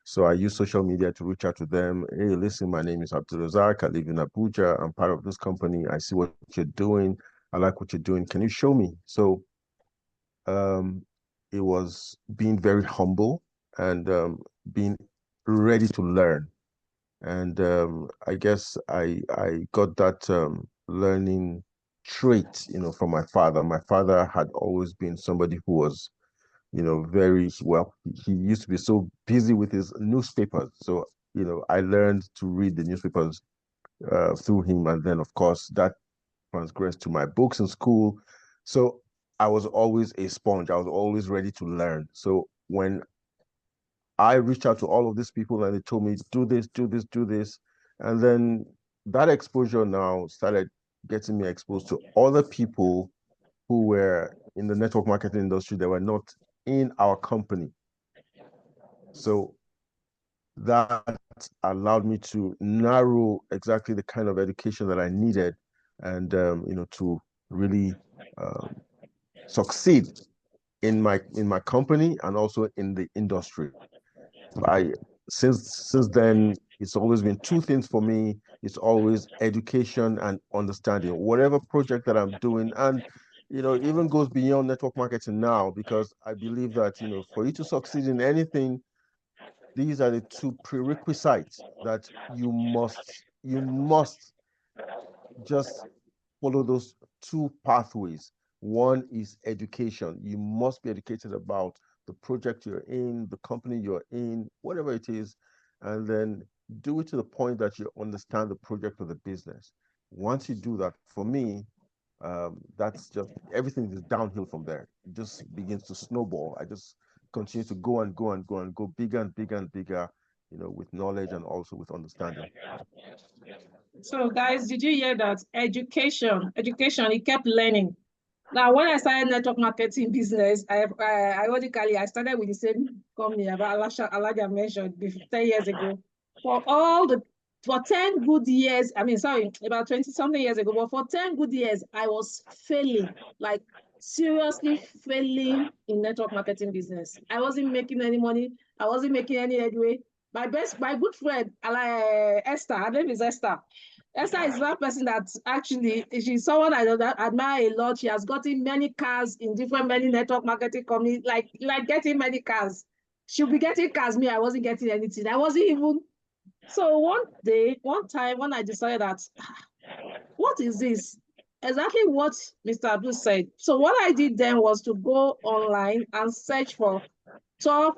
So I used social media to reach out to them. Hey, listen, my name is Abdul Razak. I live in Abuja. I'm part of this company. I see what you're doing. I like what you're doing. Can you show me? So it was being very humble and being ready to learn. And I guess I got that learning trait, from my father. My father had always been somebody who was, very well. He used to be so busy with his newspapers. So, I learned to read the newspapers through him, and then of course that transgressed to my books in school. So I was always a sponge. I was always ready to learn. So when I reached out to all of these people and they told me, do this, do this, do this. And then that exposure now started getting me exposed to other people who were in the network marketing industry that were not in our company. So that allowed me to narrow exactly the kind of education that I needed and, to really succeed in my company and also in the industry. I since then it's always been two things for me. It's always education and understanding. Whatever project that I'm doing, and even goes beyond network marketing now, because I believe that for you to succeed in anything, these are the two prerequisites that you must just follow those two pathways. One is education. You must be educated about the project you're in, the company you're in, whatever it is, and then do it to the point that you understand the project or the business. Once you do that, for me, that's just everything is downhill from there. It just begins to snowball. I just continue to go and go and go and go bigger and bigger and bigger, with knowledge and also with understanding. So guys, did you hear that? Education, he kept learning. Now, when I started network marketing business, ironically, I started with the same company about Alaja mentioned 10 years ago. For 10 good years, about 20 something years ago, but for 10 good years, I was failing, like seriously failing in network marketing business. I wasn't making any money. I wasn't making any headway. My good friend, Esther, her name is Esther. Esther is that person that actually, she's someone I admire a lot. She has gotten many cars in many network marketing companies, like getting many cars. She'll be getting cars. Me, I wasn't getting anything. I wasn't even. So one time when I decided that, what is this? Exactly what Mr. Abdul said. So what I did then was to go online and search for top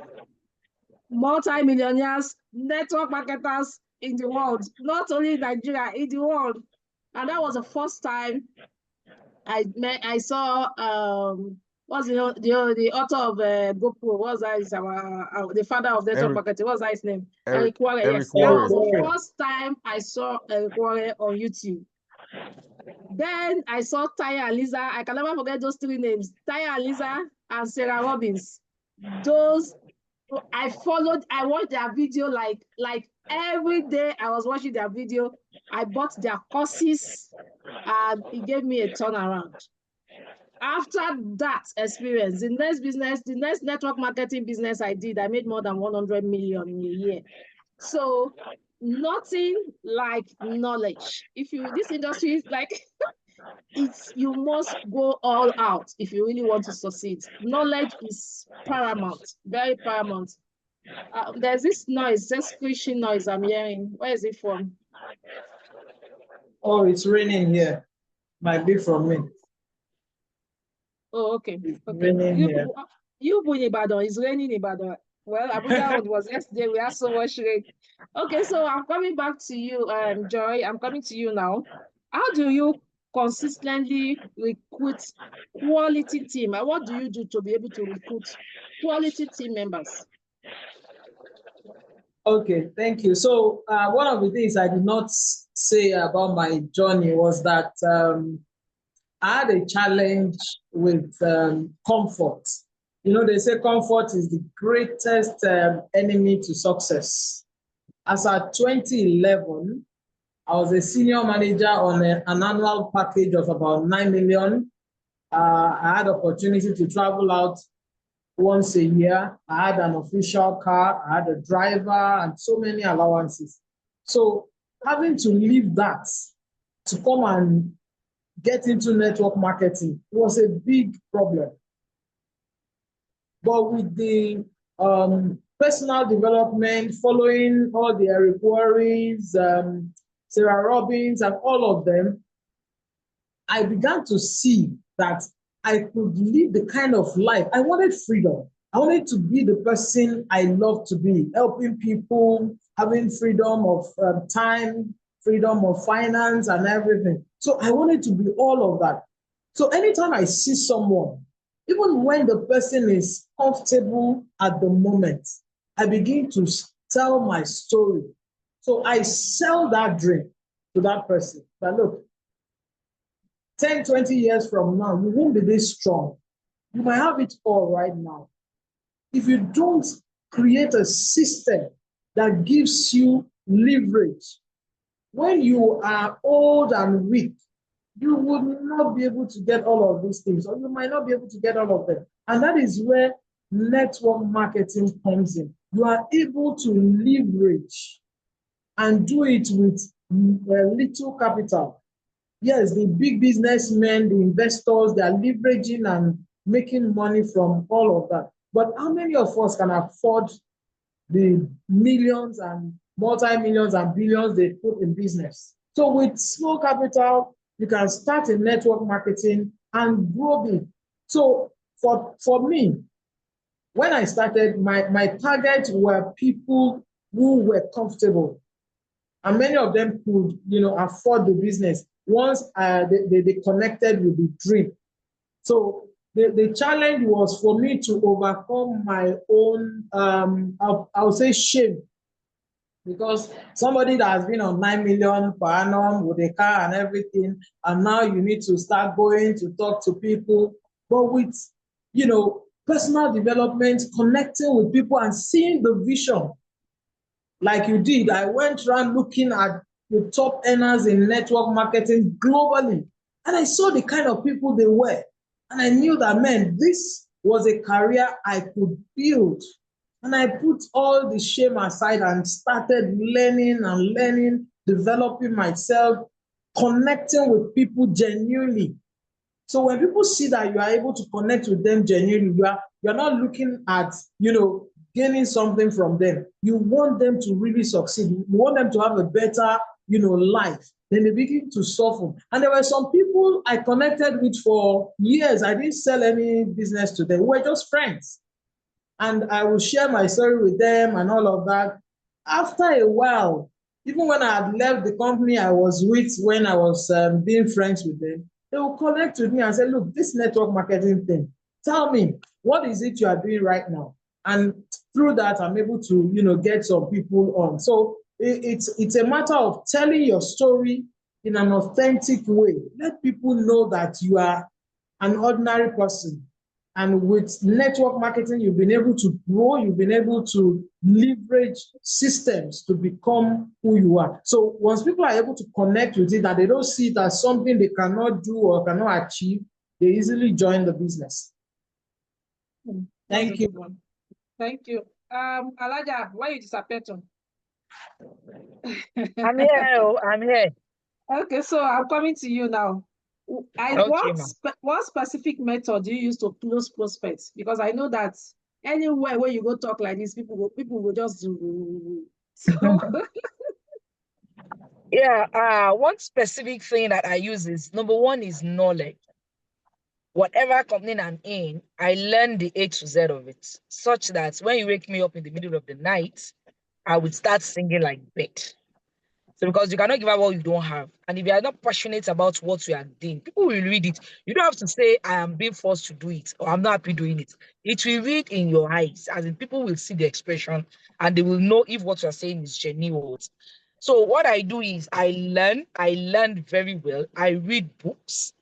multi-millionaires, network marketers in the world, not only in Nigeria, in the world. And that was the first time I saw what's the author of GoPro, what's that? Is the father of network Eric marketing. What's that his name? Eric Eric Ware. Eric Yes, that was Warren. the first time I saw Eric Ware on YouTube. Then I saw Taya and Lisa. I can never forget those three names: Taya and Lisa and Sarah Robbins. Those I watched their video like every day. I was watching their video. I bought their courses and it gave me a turnaround. After that experience, the next network marketing business I did, I made more than 100 million in a year. So nothing like knowledge. This industry is like, you must go all out if you really want to succeed. Knowledge is paramount, very paramount. There's this noise, this screeching noise I'm hearing. Where is it from? Oh, it's raining here. Might be from me. Oh, okay. It's Okay. raining here. You in Ibadan, it's raining in Ibadan. Well, Abuja was yesterday, we had so much rain. Okay, so I'm coming back to you, Joy. I'm coming to you now. How do you consistently recruit quality team? And what do you do to be able to recruit quality team members? Okay, thank you. So one of the things I did not say about my journey was that I had a challenge with comfort. They say comfort is the greatest enemy to success. As at 2011, I was a senior manager on an annual package of about 9 million. I had opportunity to travel out once a year. I had an official car, I had a driver, and so many allowances. So having to leave that to come and get into network marketing was a big problem. But with the personal development, following all the Eric Warren's, Sarah Robbins, and all of them, I began to see that I could live the kind of life. I wanted freedom. I wanted to be the person I love to be, helping people, having freedom of time, freedom of finance and everything. So I wanted to be all of that. So anytime I see someone, even when the person is comfortable at the moment, I begin to tell my story. So I sell that dream to that person. But look, 10, 20 years from now, you won't be this strong. You might have it all right now. If you don't create a system that gives you leverage, when you are old and weak, you would not be able to get all of these things, or you might not be able to get all of them. And that is where network marketing comes in. You are able to leverage and do it with little capital. Yes, the big businessmen, the investors, they are leveraging and making money from all of that. But how many of us can afford the millions and multi-millions and billions they put in business? So with small capital, you can start in network marketing and grow big. So for me, when I started, my targets were people who were comfortable, and many of them could, afford the business once they connected with the dream. So the challenge was for me to overcome my own, I'll say shame, because somebody that has been on 9 million per annum with a car and everything, and now you need to start going to talk to people. But with, personal development, connecting with people and seeing the vision like you did, I went around looking at the top earners in network marketing globally, and I saw the kind of people they were. And I knew that, man, this was a career I could build. And I put all the shame aside and started learning, developing myself, connecting with people genuinely. So when people see that you are able to connect with them genuinely, you're not looking at, gaining something from them. You want them to really succeed. You want them to have a better, life. Then they begin to suffer. And there were some people I connected with for years. I didn't sell any business to them. We were just friends. And I will share my story with them and all of that. After a while, even when I had left the company I was with, when I was being friends with them, they will connect with me and say, look, this network marketing thing, tell me, what is it you are doing right now? And through that, I'm able to, get some people on. So it's a matter of telling your story in an authentic way. Let people know that you are an ordinary person. And with network marketing, you've been able to grow, you've been able to leverage systems to become who you are. So once people are able to connect with it, that they don't see it as something they cannot do or cannot achieve, they easily join the business. Thank you. Thank you. Alaja, why you disappeared? I'm here. I'm here. Okay, so I'm coming to you now. Okay, What specific method do you use to close prospects? Because I know that anywhere where you go talk like this, people will just do. So Yeah. One specific thing that I use is, number one is knowledge. Whatever company I'm in, I learn the A to Z of it, such that when you wake me up in the middle of the night, I would start singing like bird. So because you cannot give out what you don't have. And if you are not passionate about what you are doing, people will read it. You don't have to say, I am being forced to do it, or I'm not happy doing it. It will read in your eyes, as in people will see the expression and they will know if what you're saying is genuine. So what I do is I learn very well. I read books.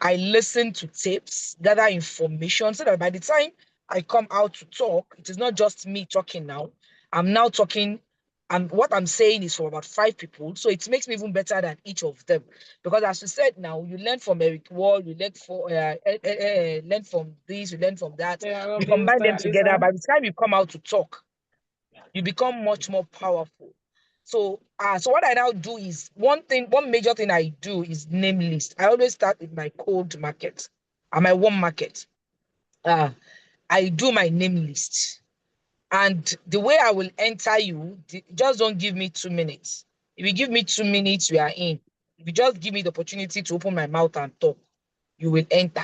I listen to tapes, gather information, so that by the time I come out to talk, it is not just me talking now. I'm now talking, and what I'm saying is for about 5 people. So it makes me even better than each of them. Because as you said now, you learn from Eric Wall, you learn from this, you learn from that. yeah, You combine them together. By the time you come out to talk, you become much more powerful. So what I now do is one major thing I do is name list. I always start with my cold market and my warm market. I do my name list. And the way I will enter you, just don't give me 2 minutes. If you give me 2 minutes, we are in. If you just give me the opportunity to open my mouth and talk, you will enter.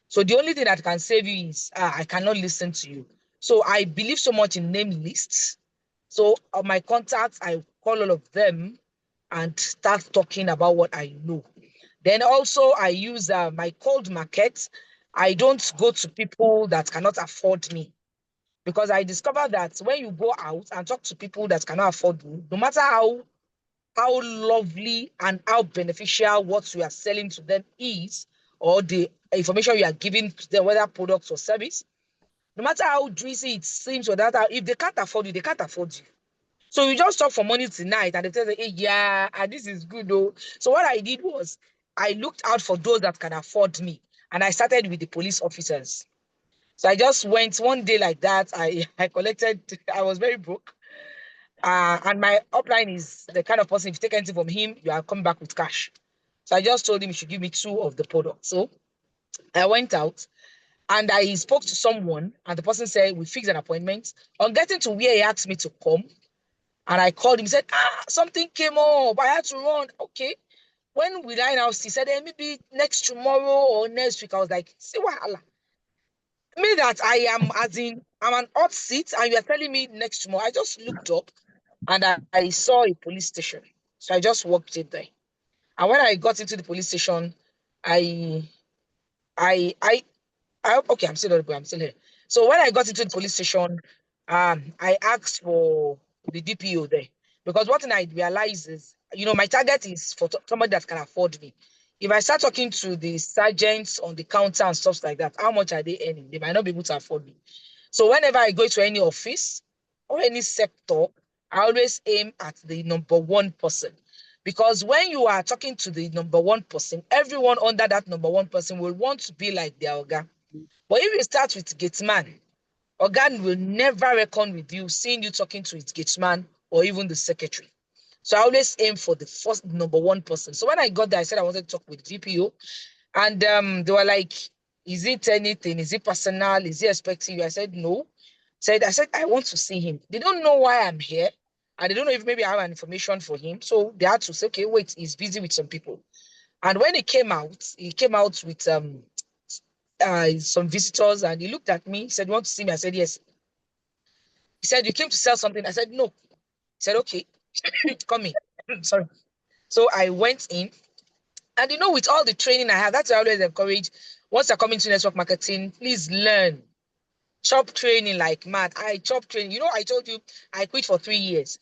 So the only thing that can save you is I cannot listen to you. So I believe so much in name lists. So my contacts, I call all of them and start talking about what I know. Then also I use my cold market. I don't go to people that cannot afford me, because I discovered that when you go out and talk to people that cannot afford you, no matter how lovely and how beneficial what you are selling to them is, or the information you are giving to them, whether products or service, no matter how juicy it seems, or that if they can't afford you, they can't afford you. So you just talk from morning to night and they tell you, hey, yeah, this is good though. So what I did was I looked out for those that can afford me, and I started with the police officers. So I just went one day like that. I collected, I was very broke. And my upline is the kind of person, if you take anything from him, you are coming back with cash. So I just told him he should give me 2 of the products. So I went out and I spoke to someone, and the person said, we fixed an appointment. On getting to where he asked me to come, and I called him, he said, something came up. I had to run. Okay. When will I now see? He said, maybe next tomorrow or next week. I was like, see what? Me that I am, as in, I'm an hot seat, and you are telling me next tomorrow. I just looked up and I saw a police station. So I just walked in there. And when I got into the police station, I I I okay, I'm still audible, I'm still here. So when I got into the police station, I asked for the DPO there. Because what I realized is, my target is for somebody that can afford me. If I start talking to the sergeants on the counter and stuff like that, how much are they earning? They might not be able to afford me. So whenever I go to any office or any sector, I always aim at the number 1 person. Because when you are talking to the number 1 person, everyone under that number 1 person will want to be like their Oga. But if you start with gateman, Oga will never reckon with you, seeing you talking to his gateman or even the secretary. So I always aim for the first number 1 person. So when I got there, I said I wanted to talk with GPO. And they were like, is it anything? Is it personal? Is he expecting you? I said, no. I said, I want to see him. They don't know why I'm here. And they don't know if maybe I have an information for him. So they had to say, okay, wait, he's busy with some people. And when he came out with some visitors, and he looked at me. He said, you want to see me? I said, yes. He said, you came to sell something? I said, no. He said, okay, come in. Sorry. So I went in. And with all the training I have, that's why I always encourage, once you're coming to network marketing, please learn. Chop training like mad. I chop training. I told you I quit for 3 years.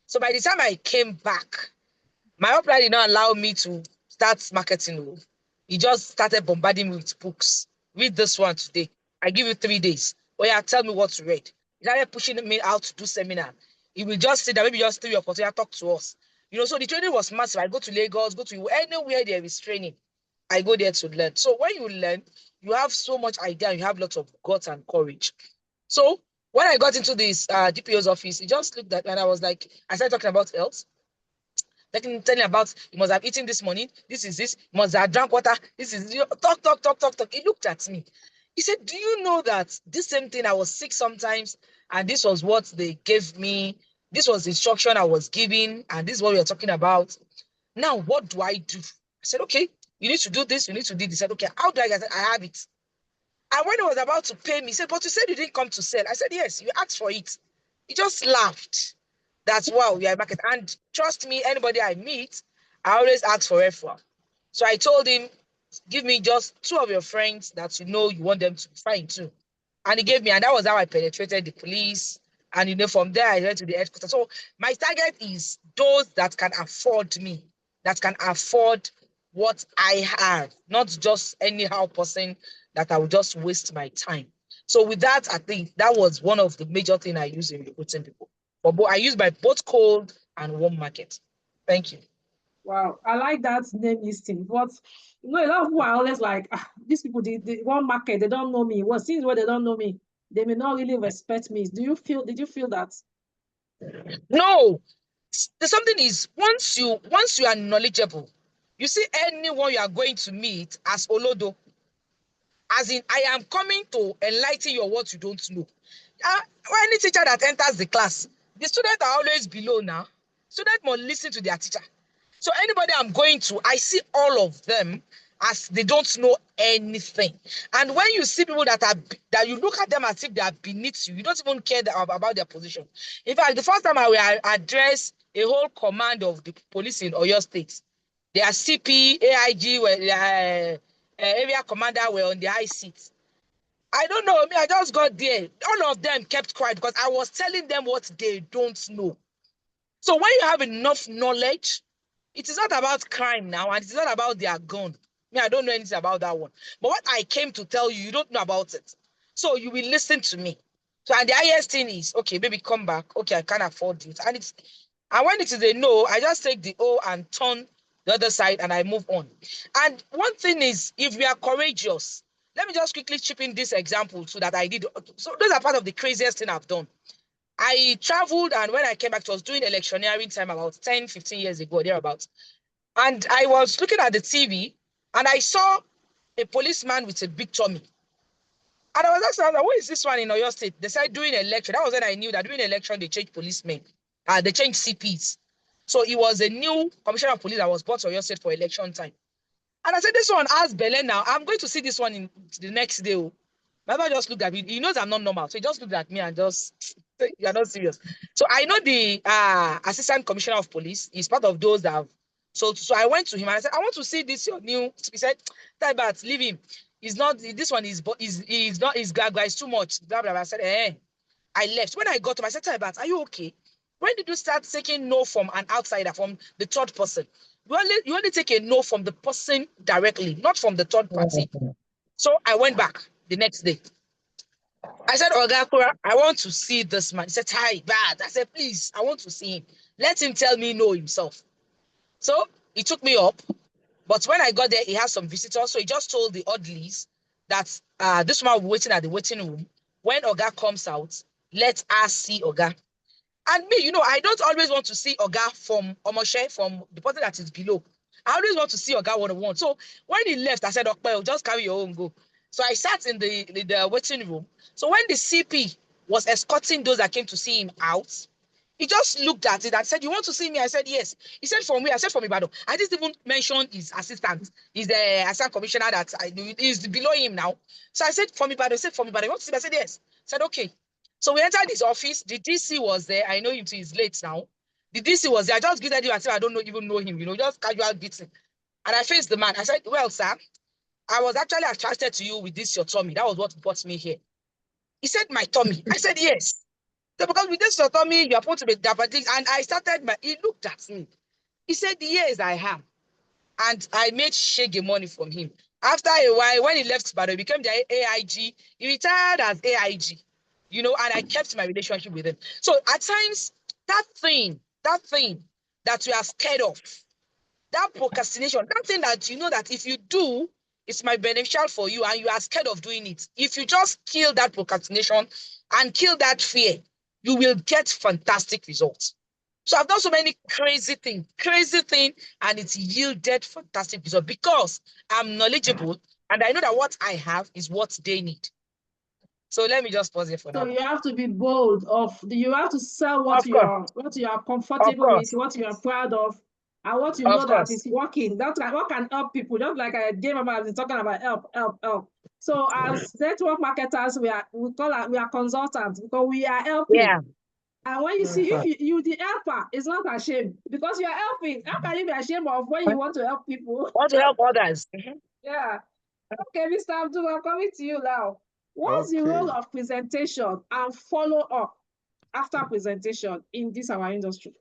So by the time I came back, my upline did not allow me to start marketing. He just started bombarding me with books. Read this one today. I give you 3 days. Oh yeah, tell me what to read. He started pushing me out to do seminar. He will just sit there, maybe just 3 or 4 days, talk to us. So the training was massive. I go to Lagos, go to anywhere there is training. I go there to learn. So when you learn, you have so much idea, you have lots of guts and courage. So when I got into this DPO's office, he just looked at me and I was like, I started talking about health. Telling about, you must have eaten this morning, this is this, you must have drank water, this is, talk. He looked at me. He said, do you know that this same thing, I was sick sometimes, and this was what they gave me, this was the instruction I was giving, and this is what we are talking about. Now, what do I do? I said, okay, you need to do this, you need to do this. He said, okay, how do I get it? I have it. And when he was about to pay me, he said, but you said you didn't come to sell. I said, yes, you asked for it. He just laughed. That's why we are market. And trust me, anybody I meet, I always ask for referral. So I told him, give me just 2 of your friends that you want them to be fine too. And he gave me, and that was how I penetrated the police. And from there I went to the headquarters. So my target is those that can afford me, that can afford what I have, not just anyhow person that I will just waste my time. So with that, I think that was one of the major things I use in recruiting people. But I use by both cold and warm market. Thank you. Wow, I like that name listing. But a lot of people are always like, these people, the one market, they don't know me. Well, since where they don't know me, they may not really respect me. Did you feel that? No, the something is, once you are knowledgeable, you see anyone you are going to meet as Olodo, as in, I am coming to enlighten you on what you don't know. Any teacher that enters the class, the students are always below now. Students must listen to their teacher. So anybody I'm going to, I see all of them as they don't know anything. And when you see people that you look at them as if they are beneath you, you don't even care about their position. In fact, the first time I will address a whole command of the police in Oyo State, their CP, AIG, area commander were on the high seat. I don't know, I just got there. All of them kept quiet because I was telling them what they don't know. So when you have enough knowledge, it is not about crime now, and it's not about their gun. I don't know anything about that one. But what I came to tell you, you don't know about it. So you will listen to me. So, and the highest thing is, okay, baby, come back. Okay, I can't afford it. And when it is a no, I just take the O and turn the other side and I move on. And one thing is, if we are courageous, Let me just quickly chip in this example so that I did. So those are part of the craziest thing I've done. I traveled, and when I came back, I was doing electioneering time about 10, 15 years ago, thereabouts. And I was looking at the TV, and I saw a policeman with a big tummy. And I was asking, who is this one in Oyo State? They said during election. That was when I knew that during election, they changed policemen. They changed CPs. So it was a new commissioner of police that was brought to Oyo State for election time. And I said, this one has Belen now. I'm going to see this one in the next day. My father just looked at me. He knows I'm not normal. So he just looked at me and just, you're not serious. So I know the assistant commissioner of police is part of those that have. So I went to him and I said, I want to see this your new. He said, Taibat, leave him. He's not, this one is not, his gaga is too much. Blah, blah, blah. I said, I left. When I got to him, I said, Taibat, are you okay? When did you start taking no from an outsider, from the third person? You only take a no from the person directly, not from the third party. So I went back the next day. I said, Ogakura, I want to see this man. He said, hi, bad. I said, please, I want to see him. Let him tell me no himself. So he took me up. But when I got there, he had some visitors. So he just told the orderlies that this man will be waiting at the waiting room. When Oga comes out, let us see Oga. And me, I don't always want to see Oga from Omoshe, from the person that is below. I always want to see Oga one-on-one. So when he left, I said, okay, just carry your own, go. So I sat in the waiting room. So when the CP was escorting those that came to see him out, he just looked at it and said, you want to see me? I said, yes. He said, from me. I said, from Ibadan. I didn't even mention his assistant. He's the assistant commissioner that is below him now. So I said, from Ibadan. He said, from Ibadan. You want to see me? I said, yes. I said, okay. So we entered his office. The DC was there. I know him till he's late now. The DC was there. I just greeted him and said, I don't even know him, just casual greeting. And I faced the man. I said, well, sir, I was actually attracted to you with this, your tummy. That was what brought me here. He said, my tummy. I said, yes. So because with this, your tummy, you are supposed to be diabetic. And I started, he looked at me. He said, yes, I am. And I made shaggy money from him. After a while, when he left Bado, he became the AIG. He retired as AIG, and I kept my relationship with him. So at times, that thing that you are scared of, that procrastination, that thing that you know that if you do, it's my beneficial for you and you are scared of doing it. If you just kill that procrastination and kill that fear, you will get fantastic results. So I've done so many crazy things, and it's yielded fantastic results because I'm knowledgeable and I know that what I have is what they need. So let me just pause here for now. So you have to be bold. You have to sell what Of course. you are comfortable with, what you are proud of, and what you know that is working. That's like what can help people. Just like I gave about been talking about help. So as network marketers, we are consultants because we are helping. Yeah. And when you see if you the helper is not ashamed because you are helping. How can you be ashamed of when you want to help people? Want to help others. Yeah. Okay, Mr. Abdul, I'm coming to you now. What's the role of presentation and follow up after presentation in this our industry?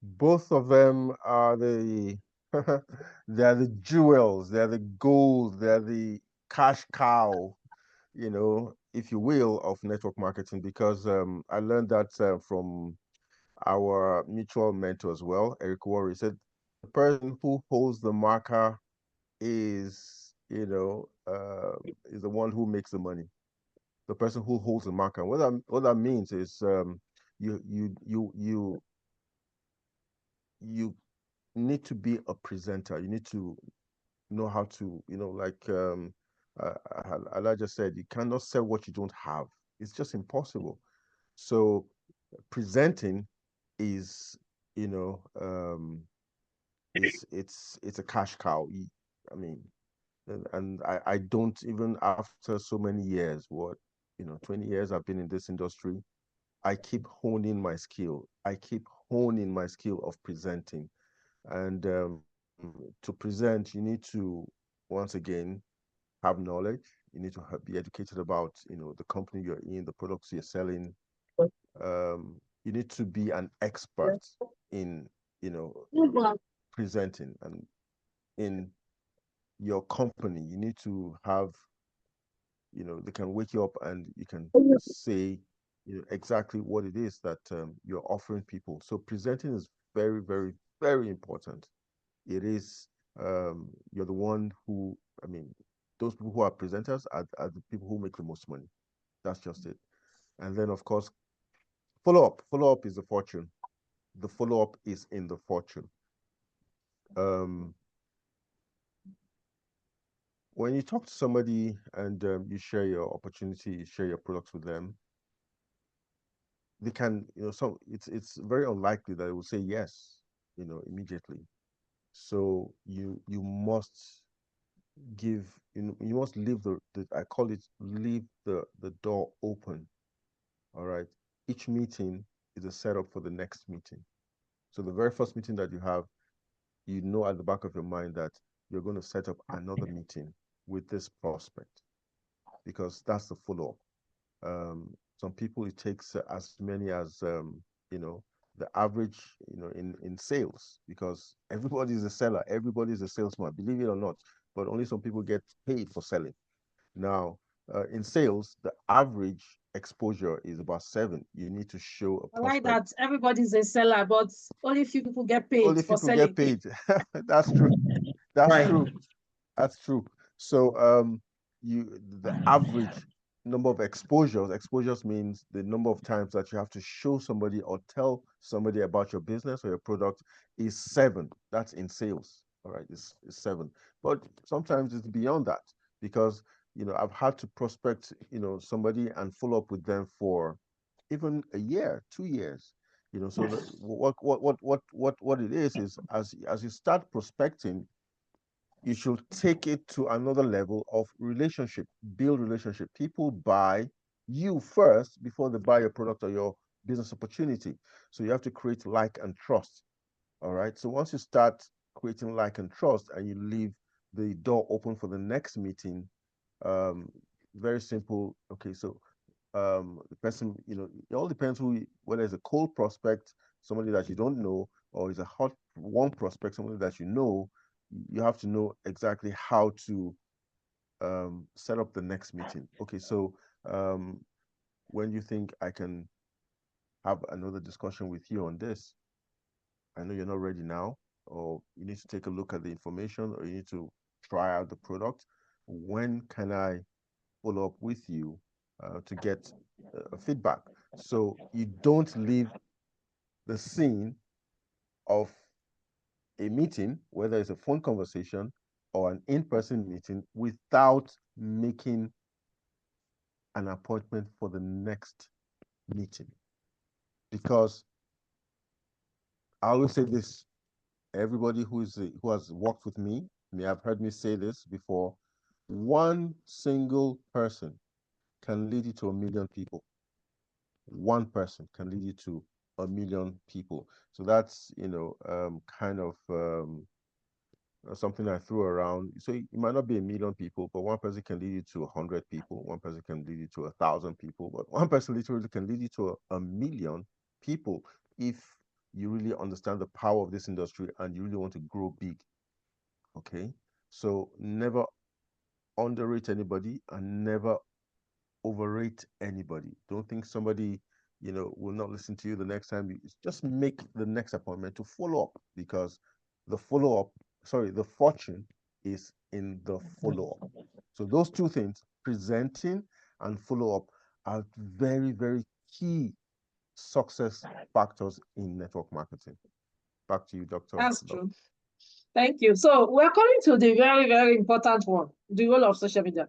Both of them are they're the jewels, they're the gold, they're the cash cow, if you will, of network marketing, because I learned that from our mutual mentor as well, Eric Worre. He said the person who holds the marker is, is the one who makes the money. The person who holds the marker. What that means is you need to be a presenter. You need to know how to, like Elijah said, you cannot sell what you don't have. It's just impossible. So presenting is, it's a cash cow. I mean, and I don't, even after so many years, 20 years I've been in this industry, I keep honing my skill. I keep honing my skill of presenting. And to present, you need to, once again, have knowledge. You need to be educated about, the company you're in, the products you're selling. You need to be an expert in, presenting, and in your company. You need to have, they can wake you up and you can say, exactly what it is that you're offering people. So presenting is very, very, very important. It is, you're the one who, I mean, those people who are presenters are the people who make the most money. That's just it. And then, of course, follow up. Follow up is the fortune. The follow up is in the fortune. Um, when you talk to somebody and you share your opportunity, you share your products with them, they can, so it's very unlikely that they will say yes, immediately. So you must give, you must leave the I call it leave the door open. All right. Each meeting is a setup for the next meeting. So the very first meeting that you have, at the back of your mind that you're going to set up another meeting with this prospect, because that's the follow-up. Some people, it takes as many as the average, in sales, because everybody is a seller, everybody is a salesman, believe it or not, but only some people get paid for selling. Now, in sales, the average exposure is about 7. You need to show a I like prospect. that everybody's a seller, but only few people get paid Only for people get selling. paid. That's true. That's Right. true. That's true. So the average number of exposures means the number of times that you have to show somebody or tell somebody about your business or your product is 7. That's in sales. All right, it's 7. But sometimes it's beyond that, because I've had to prospect somebody and follow up with them for even a year, 2 years. So what it is as you start prospecting, you should take it to another level of relationship, build relationship. People buy you first before they buy your product or your business opportunity. So you have to create like and trust. All right. So once you start creating like and trust and you leave the door open for the next meeting, um, very simple. Okay. So the person, it all depends whether it's a cold prospect, somebody that you don't know, or is a hot warm prospect, somebody that you know. You have to know exactly how to set up the next meeting. Okay, so um, when you think I can have another discussion with you on this, I know you're not ready now, or you need to take a look at the information, or you need to try out the product. When can I follow up with you to get feedback? So you don't leave the scene of a meeting, whether it's a phone conversation or an in-person meeting, without making an appointment for the next meeting. Because I always say this, everybody who has worked with me may have heard me say this before. One single person can lead you to 1,000,000 people. One person can lead you to 1,000,000 people. So that's, kind of something I threw around. So it might not be 1,000,000 people, but one person can lead you to 100 people. One person can lead you to 1,000 people, but one person literally can lead you to a million people if you really understand the power of this industry and you really want to grow big. Okay, so never underrate anybody and never overrate anybody. Don't think somebody, will not listen to you the next time. You just make the next appointment to follow up, because the follow up, sorry, the fortune is in the follow up. So those two things, presenting and follow up, are very, very key success factors in network marketing. Back to you, Dr. That's Love. true. Thank you. So we're coming to the very, very important one, the role of social media.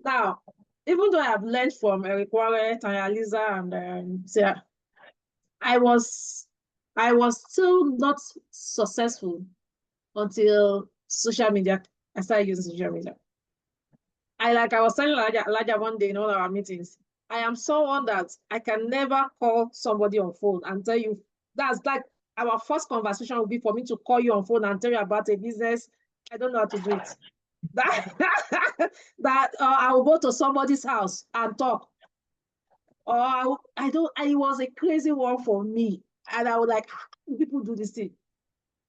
Now, even though I have learned from Eric Warren, Tanya Lisa, and Sarah, I was still not successful until social media. I started using social media. I was telling Elijah one day in one of our meetings, I am someone that I can never call somebody on phone and tell you. That's like our first conversation will be for me to call you on phone and tell you about a business. I don't know how to do it. That I will go to somebody's house and talk. Or I don't. It was a crazy one for me, and I was like, how do people do this thing?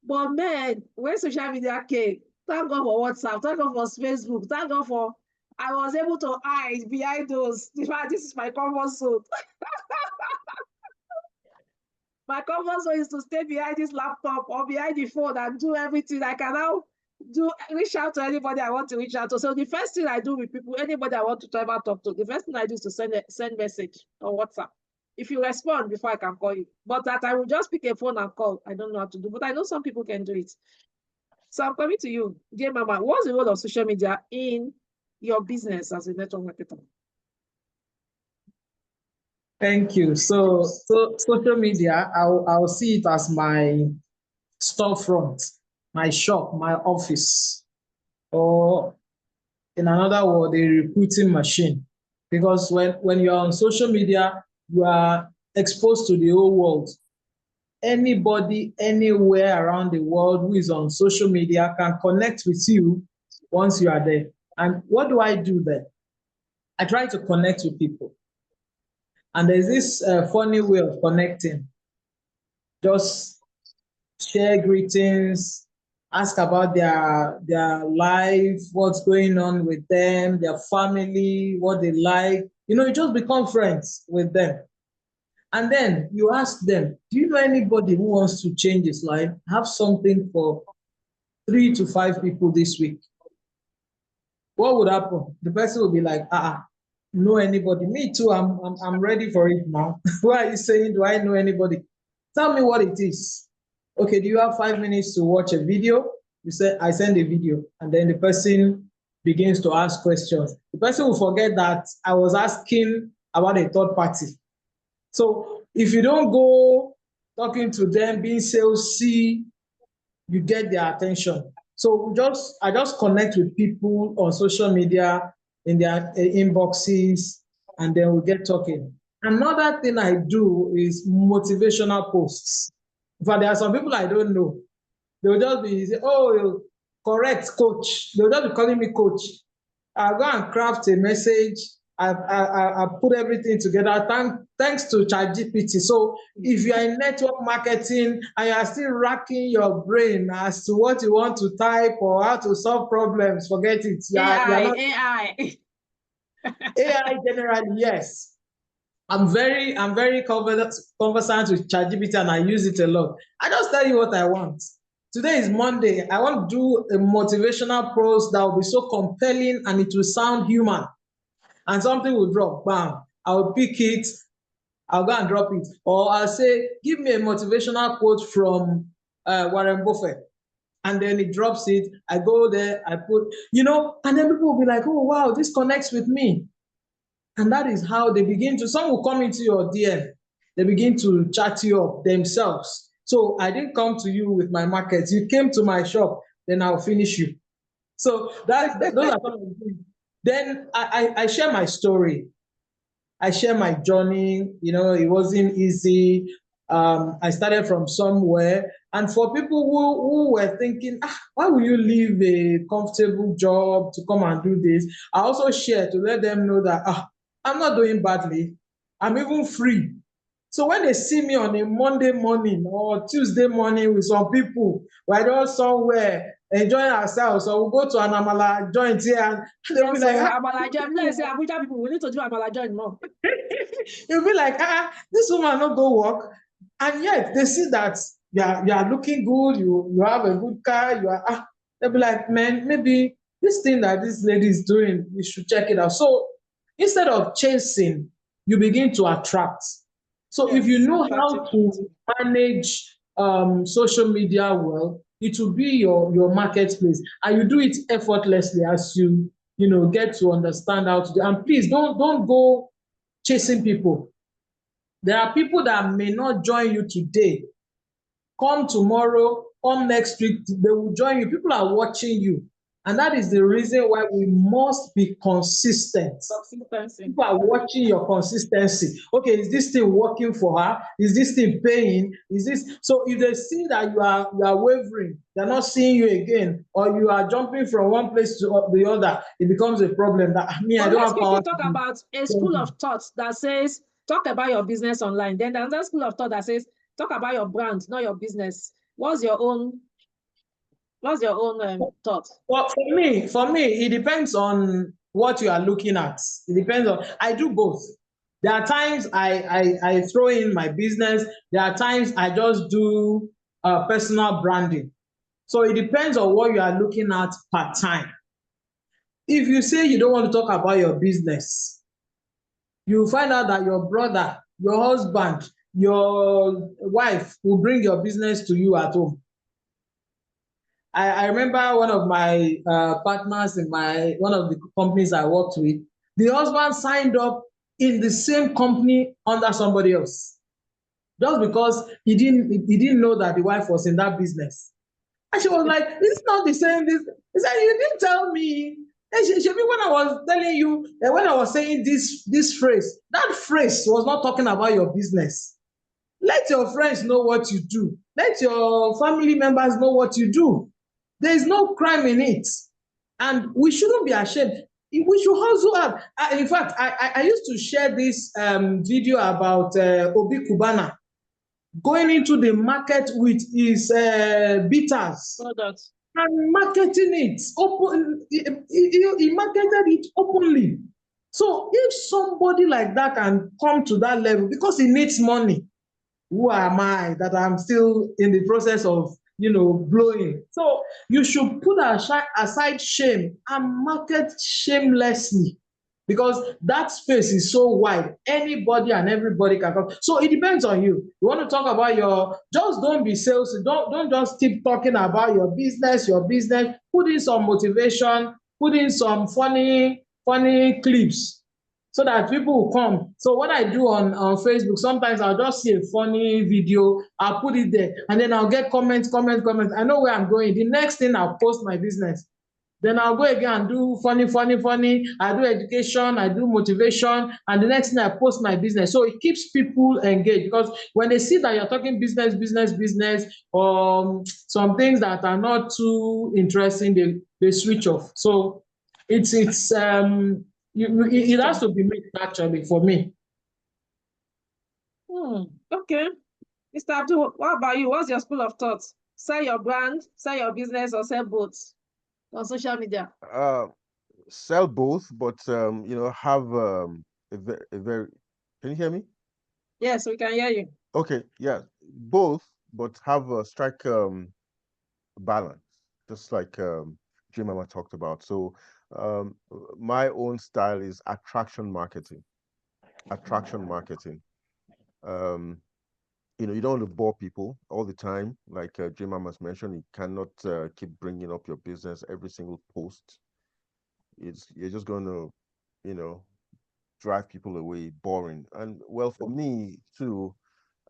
But man, when social media came, thank God for WhatsApp, thank God for Facebook, thank God for I was able to hide behind those. In fact, this is my comfort zone. My comfort zone is to stay behind this laptop or behind the phone and do everything. I can now do reach out to anybody I want to reach out to. So the first thing I do with people, anybody I want to ever talk to, the first thing I do is to send message on WhatsApp. If you respond before I can call you, but that I will just pick a phone and call, I don't know how to do, but I know some people can do it. So I'm coming to you, dear Mama. What's the role of social media in your business as a network marketer? Thank you. So social media, I'll see it as my storefront, my shop, my office, or in another word, a recruiting machine. Because when you're on social media, you are exposed to the whole world. Anybody, anywhere around the world who is on social media can connect with you once you are there. And what do I do there? I try to connect with people. And there's this funny way of connecting. Just share greetings, ask about their life, what's going on with them, their family, what they like. You just become friends with them. And then you ask them, do you know anybody who wants to change his life? Have something for 3 to 5 people this week. What would happen? The person will be like, know anybody? Me too, I'm ready for it now. Why are you saying, do I know anybody? Tell me what it is. Okay, do you have 5 minutes to watch a video? You say, I send a video, and then the person begins to ask questions. The person will forget that I was asking about a third party. So if you don't go talking to them, being salesy, you get their attention. So I just connect with people on social media in their inboxes, and then we get talking. Another thing I do is motivational posts. But there are some people I don't know. They'll just be, oh, correct, coach. They'll just be calling me coach. I'll go and craft a message. I put everything together thanks to ChatGPT. So if you are in network marketing and you are still racking your brain as to what you want to type or how to solve problems, forget it. AI. AI generally, yes. I'm very conversant with ChatGPT, and I use it a lot. I just tell you what I want. Today is Monday. I want to do a motivational post that will be so compelling and it will sound human. And something will drop, bam. I'll pick it, I'll go and drop it. Or I'll say, give me a motivational quote from Warren Buffett. And then it drops it. I go there, I put, and then people will be like, oh, wow, this connects with me. And that is how they begin to, some will come into your DM. They begin to chat you up themselves. So I didn't come to you with my markets. You came to my shop, then I'll finish you. So those are some of the things. Then I share my story. I share my journey. It wasn't easy. I started from somewhere. And for people who were thinking, why will you leave a comfortable job to come and do this? I also share to let them know that I'm not doing badly. I'm even free. So when they see me on a Monday morning or Tuesday morning with some people, we're just somewhere enjoying ourselves, or we'll go to an Amala joint here, and they'll be like, Amala joint. Let's say Abuja people, we need to do Amala joint more. You'll be like, this woman not go work, and yet they see that you are looking good, you have a good car, they'll be like, man, maybe this thing that this lady is doing, we should check it out. So instead of chasing, you begin to attract. So if you know how to manage social media well, it will be your marketplace, and you do it effortlessly as you get to understand how to do. And please don't go chasing people. There are people that may not join you today. Come tomorrow, come next week, they will join you. People are watching you. And that is the reason why we must be consistent. People are watching your consistency. Okay, is this thing working for her? Is this thing paying? So if they see that you are wavering, they're not seeing you again, or you are jumping from one place to the other, it becomes a problem that I don't have power. Talk about a school of thought that says talk about your business online. Then there's another school of thought that says talk about your brand, not your business. What's your own thought? Well, for me, it depends on what you are looking at. It depends on. I do both. There are times I throw in my business. There are times I just do personal branding. So it depends on what you are looking at per time. If you say you don't want to talk about your business, you find out that your brother, your husband, your wife will bring your business to you at home. I remember one of my partners in one of the companies I worked with, the husband signed up in the same company under somebody else, just because he didn't know that the wife was in that business. And she was like, "This is not the same." He said, "You didn't tell me." And she when I was telling you, when I was saying this phrase, that phrase was not talking about your business. Let your friends know what you do. Let your family members know what you do. There is no crime in it. And we shouldn't be ashamed. We should hustle hard. In fact, I used to share this video about Obi Kubana going into the market with his bitters Products. and marketing it open. He marketed it openly. So if somebody like that can come to that level because he needs money, who am I that I'm still in the process of blowing? So you should put aside shame and market shamelessly, because that space is so wide. Anybody and everybody can come. So it depends on you. You want to talk about just don't be salesy. Don't just keep talking about your business. Put in some motivation, put in some funny clips so that people will come. So what I do on Facebook, sometimes I'll just see a funny video, I'll put it there, and then I'll get comments. I know where I'm going. The next thing, I'll post my business. Then I'll go again and do funny. I do education, I do motivation, and the next thing I post my business. So it keeps people engaged, because when they see that you're talking business, some things that are not too interesting, they switch off. So it has to be mixed, actually, for me. Okay. Mr. Abdul, what about you? What's your school of thought? Sell your brand, sell your business, or sell both on social media? Sell both, but have a very. Can you hear me? Yes, we can hear you. Okay, yeah, both, but have a strike balance, just like Jim Mama talked about. So my own style is attraction marketing. Attraction marketing. Um, you don't want to bore people all the time. Like Jim Mama's mentioned, you cannot keep bringing up your business every single post. You're just going to, you know, drive people away, boring. And well, for me too,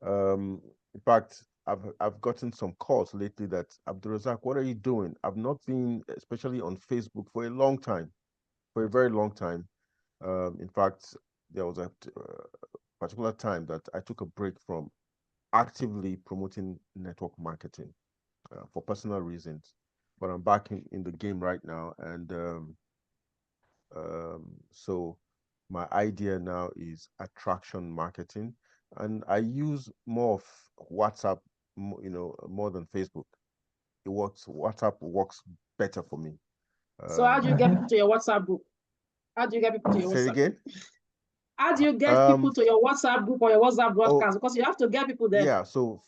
in fact, I've gotten some calls lately that, Abdulrazak, what are you doing? I've not been, especially on Facebook, for a long time, for a very long time. In fact, there was a particular time that I took a break from actively promoting network marketing for personal reasons. But I'm back in the game right now, and so my idea now is attraction marketing, and I use more of WhatsApp, more than Facebook. WhatsApp works better for me. So how do you get people to your WhatsApp group? How do you get people to your Say it WhatsApp again. group? How do you get people to your WhatsApp group or your WhatsApp broadcast? Because you have to get people there. Yeah, so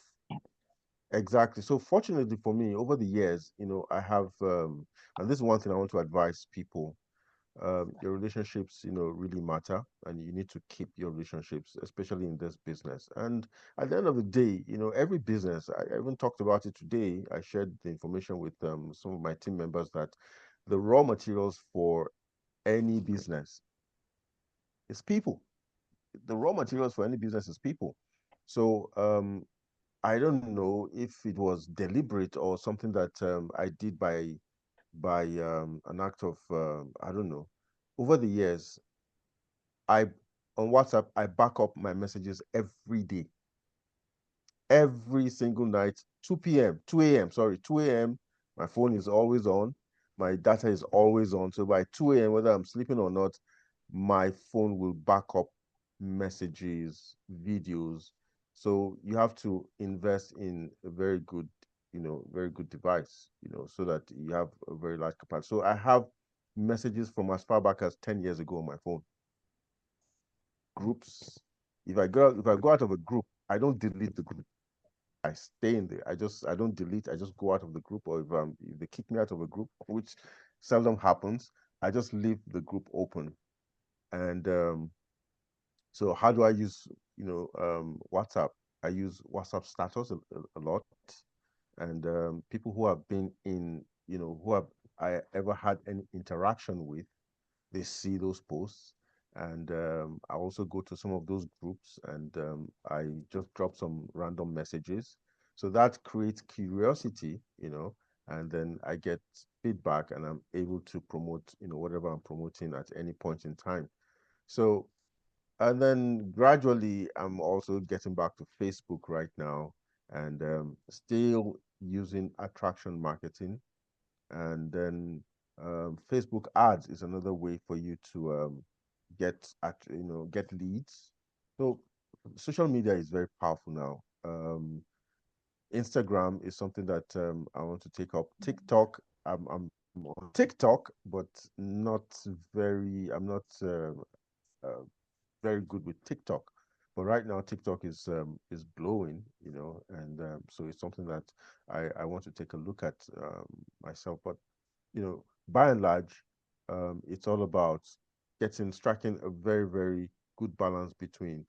exactly. So fortunately for me, over the years, I have, and this is one thing I want to advise people. Your relationships, really matter, and you need to keep your relationships, especially in this business. And at the end of the day, every business, I even talked about it today. I shared the information with some of my team members that the raw materials for any business is people. The raw materials for any business is people. So I don't know if it was deliberate or something that I did by an act of I don't know. Over the years, I on WhatsApp I back up my messages every day, every single night, 2 p.m., 2 a.m. Sorry, 2 a.m. My phone is always on, my data is always on. So by 2 a.m., whether I'm sleeping or not, my phone will back up messages, videos. So you have to invest in a very good device, so that you have a very large capacity. So I have messages from as far back as 10 years ago on my phone. Groups. If I go out of a group, I don't delete the group. I stay in there. I don't delete. I just go out of the group, or if they kick me out of a group, which seldom happens, I just leave the group open. And so how do I use WhatsApp? I use WhatsApp status a lot, and people who have been in, who have I ever had any interaction with, they see those posts. And I also go to some of those groups, and I just drop some random messages. So that creates curiosity, and then I get feedback, and I'm able to promote, whatever I'm promoting at any point in time. So, and then gradually, I'm also getting back to Facebook right now, and still using attraction marketing. And then Facebook ads is another way for you to get leads. So social media is very powerful now. Instagram is something that I want to take up. TikTok, I'm on TikTok, but not very. I'm not uh, very good with TikTok. But right now, TikTok is blowing, and so it's something that I want to take a look at myself. But by and large, it's all about striking a very, very good balance between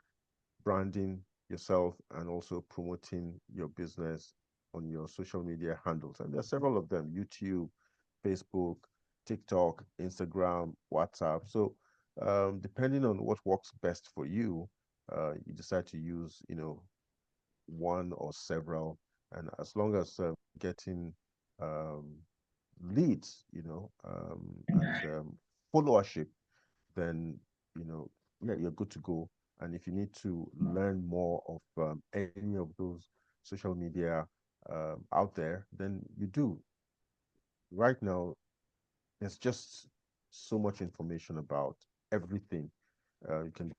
branding yourself and also promoting your business on your social media handles. And there are several of them: YouTube, Facebook, TikTok, Instagram, WhatsApp. So, depending on what works best for you, you decide to use, one or several. And as long as getting um, leads, and followership, then yeah, you're good to go. And if you need to learn more of any of those social media out there, then you do. Right now, there's just so much information about everything. You can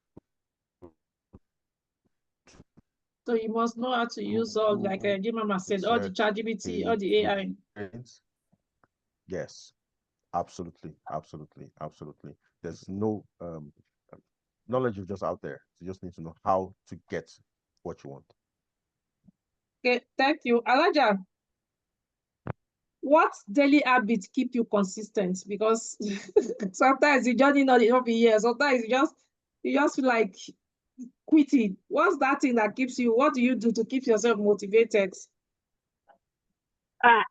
So you must know how to use all, like Google, Jimama you can said, all the search, ChatGPT, all pay the through AI. trends. Yes, absolutely, absolutely, absolutely. There's no knowledge is just out there. You just need to know how to get what you want. Okay, thank you. Alaja, what daily habits keep you consistent? Because sometimes you journey not it be here. Sometimes you just feel like quitting. What's that thing that keeps you? What do you do to keep yourself motivated? Ah,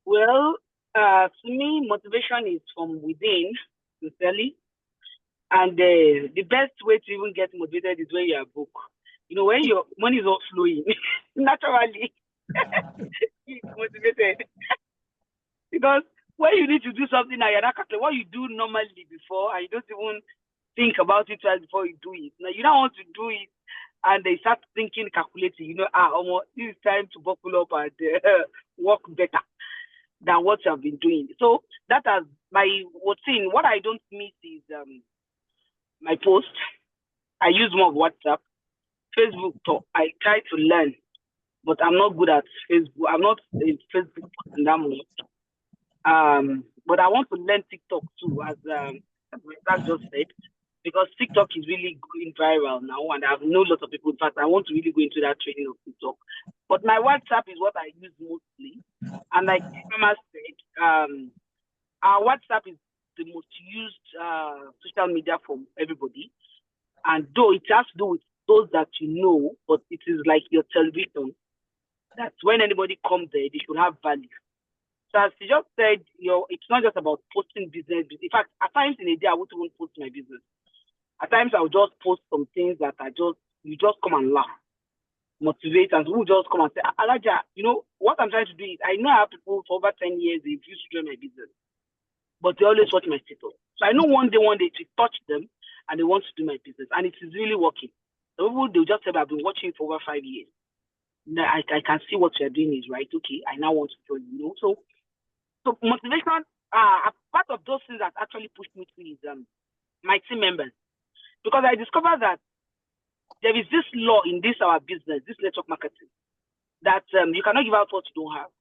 well, to me, motivation is from within, sincerely. And the best way to even get motivated is when you're broke. When your money is not flowing, naturally, you're motivated. Because when you need to do something and you're not calculating what you do normally before, and you don't even think about it twice before you do it. Now you don't want to do it, and they start thinking, calculating. This is time to buckle up and work better than what you have been doing. So that has my routine. What I don't miss is my post. I use more of WhatsApp, Facebook talk. I try to learn, but I'm not good at Facebook. I'm not a Facebook person that much. But I want to learn TikTok too, as that just said, because TikTok is really going viral now, and I know lots of people. In fact, I want to really go into that training of TikTok. But my WhatsApp is what I use mostly, and like Mama said, our WhatsApp is the most used social media for everybody. And though it has to do with those that you know, but it is like your television. That when anybody comes there, they should have value. So as you just said, it's not just about posting business. In fact, at times in a day, I won't even post my business. At times, I'll just post some things that you just come and laugh, motivate, and who just come and say, Alaja, what I'm trying to do is, I know I have people for over 10 years, they've used to join my business, but they always watch my status. So I know one day to touch them, and they want to do my business, and it is really working. The people, they'll just say, I've been watching for over 5 years. Now I can see what you're doing is right. Okay, I now want to join you. So motivation, part of those things that actually pushed me to is my team members, because I discovered that there is this law in our business, this network marketing, that you cannot give out what you don't have,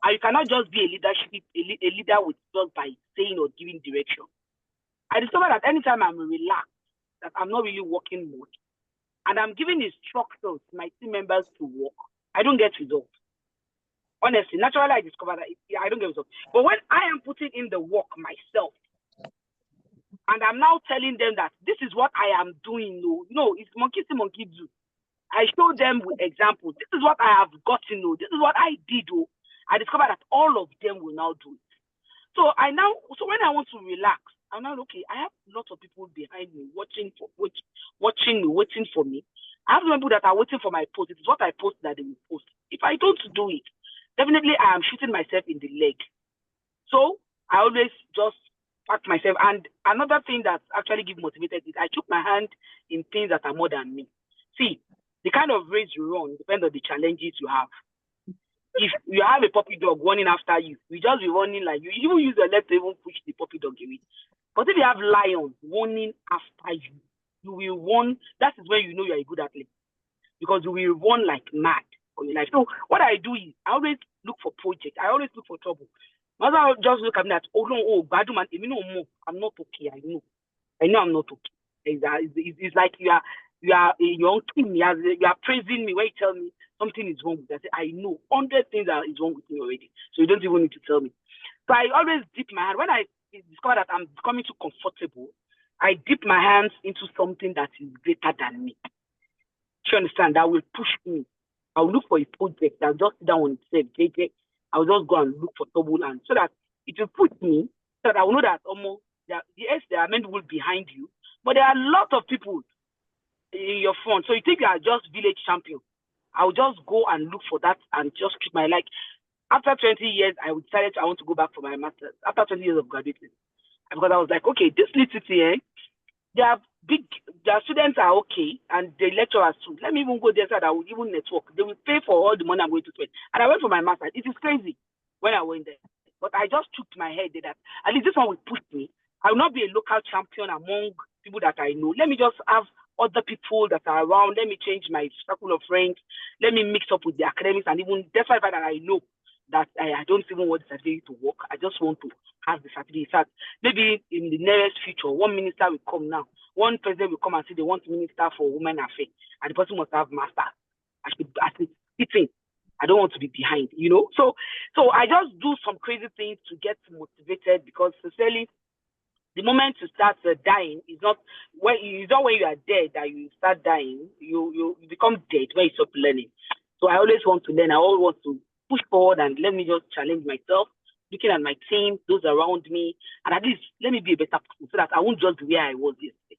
and you cannot just be a leader with just by saying or giving direction. I discovered that anytime I'm relaxed, that I'm not really working much, and I'm giving instructions to my team members to work, I don't get results. Honestly, naturally, I discovered that I don't get results. But when I am putting in the work myself, and I'm now telling them that this is what I am doing, no, it's monkey see, monkey do. I show them with examples. This is what I have gotten, this is what I did, I discovered that all of them will now do it. So when I want to relax, I'm now okay. I have lots of people behind me watching me, waiting for me. I have people that are waiting for my post. It is what I post that they will post. If I don't do it, definitely I am shooting myself in the leg. So I always just pack myself. And another thing that actually gives motivated is I took my hand in things that are more than me. See, the kind of race you run depends on the challenges you have. If you have a puppy dog running after you, you just be running like you even use your leg to even push the puppy dog away. But if you have lions running after you, you will run. That is when you know you are a good athlete, because you will run like mad for your life. So what I do is I always look for projects. I always look for trouble. Mother just look at me that, oh no, oh bad man, I'm not okay. I know I'm not okay. It's like you are a young king. You are praising me when you tell me something is wrong with me. I say, I know 100 things that is wrong with me already. So you don't even need to tell me. So I always dip my hand. When I discover that I'm becoming too comfortable, I dip my hands into something that is greater than me. Do you understand? That will push me. I'll look for a project that just sit down on itself, JJ. I'll just go and look for trouble, and so that it will put me, so that I will know that almost yes, there are many people behind you, but there are a lot of people in your front. So you think you are just village champion. I'll just go and look for that and just keep my like. After 20 years, I decided I want to go back for my master's. After 20 years of graduating, because I was like, okay, this little thing, their students are okay, and the lecturers too. Let me even go there so that I will even network. They will pay for all the money I'm going to spend. And I went for my master's. It is crazy when I went there. But I just took my head that at least this one will push me. I will not be a local champion among people that I know. Let me just have other people that are around. Let me change my circle of friends. Let me mix up with the academics, and even despite that I know that I don't even want the certificate to work. I just want to have the certificate. In fact, maybe in the nearest future, one minister will come now. One president will come and say they want minister for women affairs, and the person must have master. I should sitting. I don't want to be behind, So I just do some crazy things to get motivated, because sincerely, the moment you start dying is not when you are dead that you start dying. You become dead when you stop learning. So I always want to learn. I always want to push forward, and let me just challenge myself, looking at my team, those around me, and at least let me be a better person so that I won't just be where I was yesterday.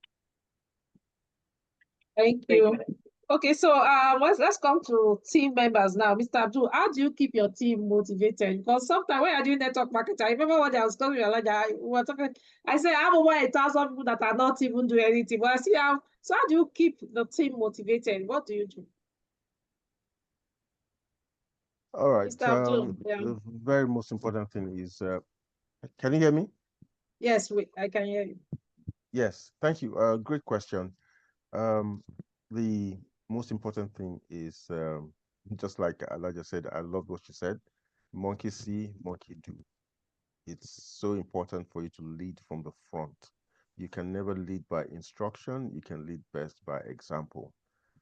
Thank you. Okay, so let's come to team members now. Mr. Abdul, how do you keep your team motivated? Because sometimes when you're doing network marketing, I remember when I was talking, I said I have over 1,000 people that are not even doing anything, but I see how. So how do you keep the team motivated? What do you do? All right. Mr. Abdul, The very most important thing is, can you hear me? Yes, I can hear you. Yes, thank you. Great question. The most important thing is, just like Elijah said, I love what she said. Monkey see, monkey do. It's so important for you to lead from the front. You can never lead by instruction. You can lead best by example.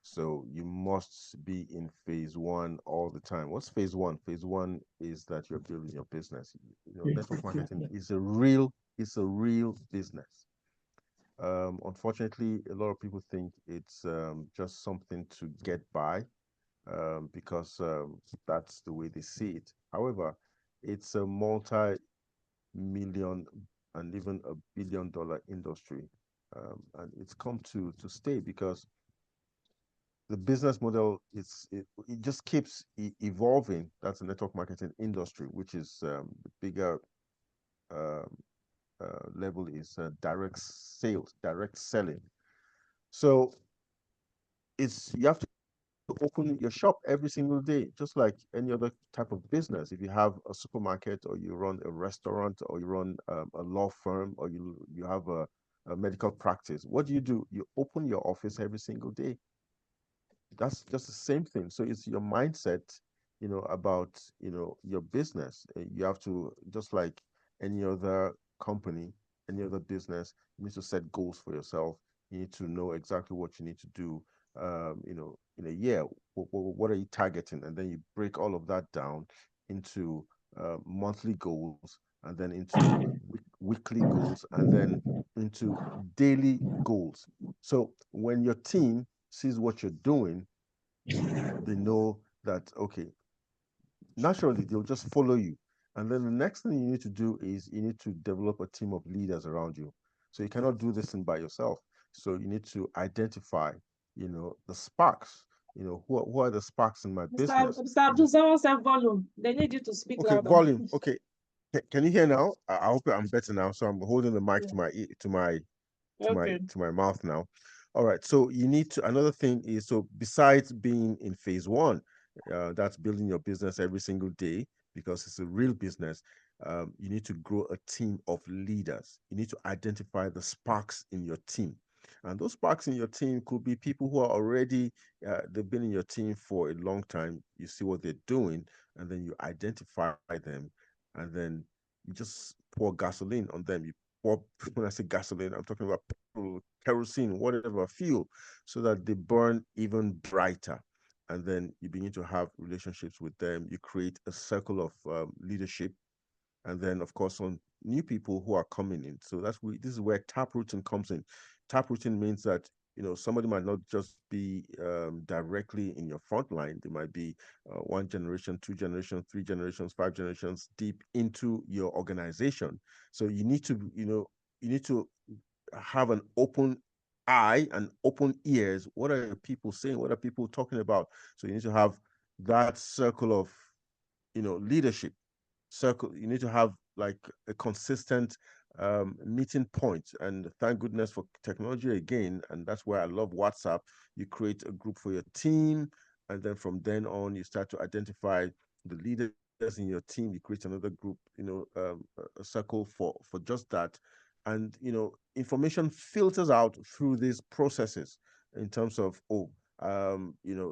So you must be in phase one all the time. What's phase one? Phase one is that you're building your business. Network marketing is it's a real business. Unfortunately, a lot of people think it's just something to get by, because that's the way they see it. However, it's a multi-million and even a billion-dollar industry, and it's come to stay because the business model it just keeps evolving. That's the network marketing industry, which is the bigger um, level is direct sales, direct selling. So you have to open your shop every single day, just like any other type of business. If you have a supermarket, or you run a restaurant, or you run a law firm, or you have a medical practice, what do? You open your office every single day. That's just the same thing. So it's your mindset, about your business. You have to, just like any other company, any other business, you need to set goals for yourself. You need to know exactly what you need to do, in a year, what are you targeting? And then you break all of that down into monthly goals, and then into weekly goals, and then into daily goals. So when your team sees what you're doing, they know that, okay, naturally they'll just follow you. And then the next thing you need to do is you need to develop a team of leaders around you. So you cannot do this thing by yourself. So you need to identify, the sparks. Who are the sparks in my business? Mr. Abdul, someone said volume. They need you to speak Okay, louder. volume. Okay, can you hear now? I hope I'm better now. So I'm holding the mic Yeah. to my Okay. to my mouth now. All right. So you need to, another thing is, so besides being in phase one, that's building your business every single day because it's a real business. You need to grow a team of leaders. You need to identify the sparks in your team. And those sparks in your team could be people who are already, they've been in your team for a long time. You see what they're doing, and then you identify them, and then you just pour gasoline on them. You pour, when I say gasoline, I'm talking about petrol, kerosene, whatever fuel, so that they burn even brighter. And then you begin to have relationships with them. You create a circle of leadership, and then of course on new people who are coming in. So this is where taprooting comes in. Taprooting means that somebody might not just be directly in your front line. They might be one generation, two generations, three generations, five generations deep into your organization. So you need to have an open eye and open ears. What are people saying? What are people talking about? So you need to have that circle of leadership circle. You need to have like a consistent meeting point. And thank goodness for technology again. And that's why I love WhatsApp. You create a group for your team, and then from then on, you start to identify the leaders in your team. You create another group, a circle for just that. And information filters out through these processes in terms of,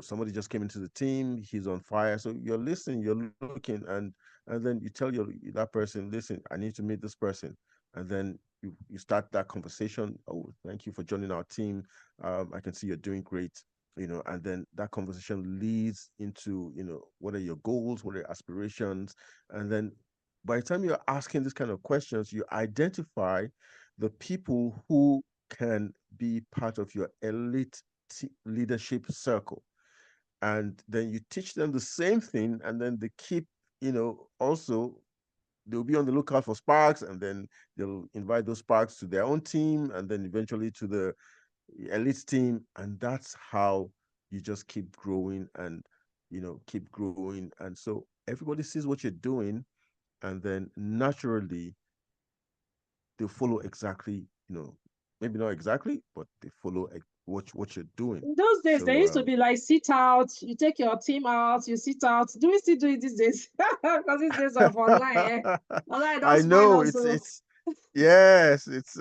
somebody just came into the team, he's on fire. So you're listening, you're looking, and then you tell that person, listen, I need to meet this person. And then you start that conversation. Oh, thank you for joining our team. I can see you're doing great. And then that conversation leads into, what are your goals, what are your aspirations? And then by the time you're asking this kind of questions, you identify the people who can be part of your elite leadership circle, and then you teach them the same thing, and then they keep, also they'll be on the lookout for sparks, and then they'll invite those sparks to their own team, and then eventually to the elite team. And that's how you just keep growing, and keep growing. And so everybody sees what you're doing, and then naturally they follow exactly, maybe not exactly, but they follow what you're doing. In those days, there So used to be like sit out. You take your team out, you sit out. Do we still do it these days? Because these days of online, online don't I spoil know us. So it's yes, it's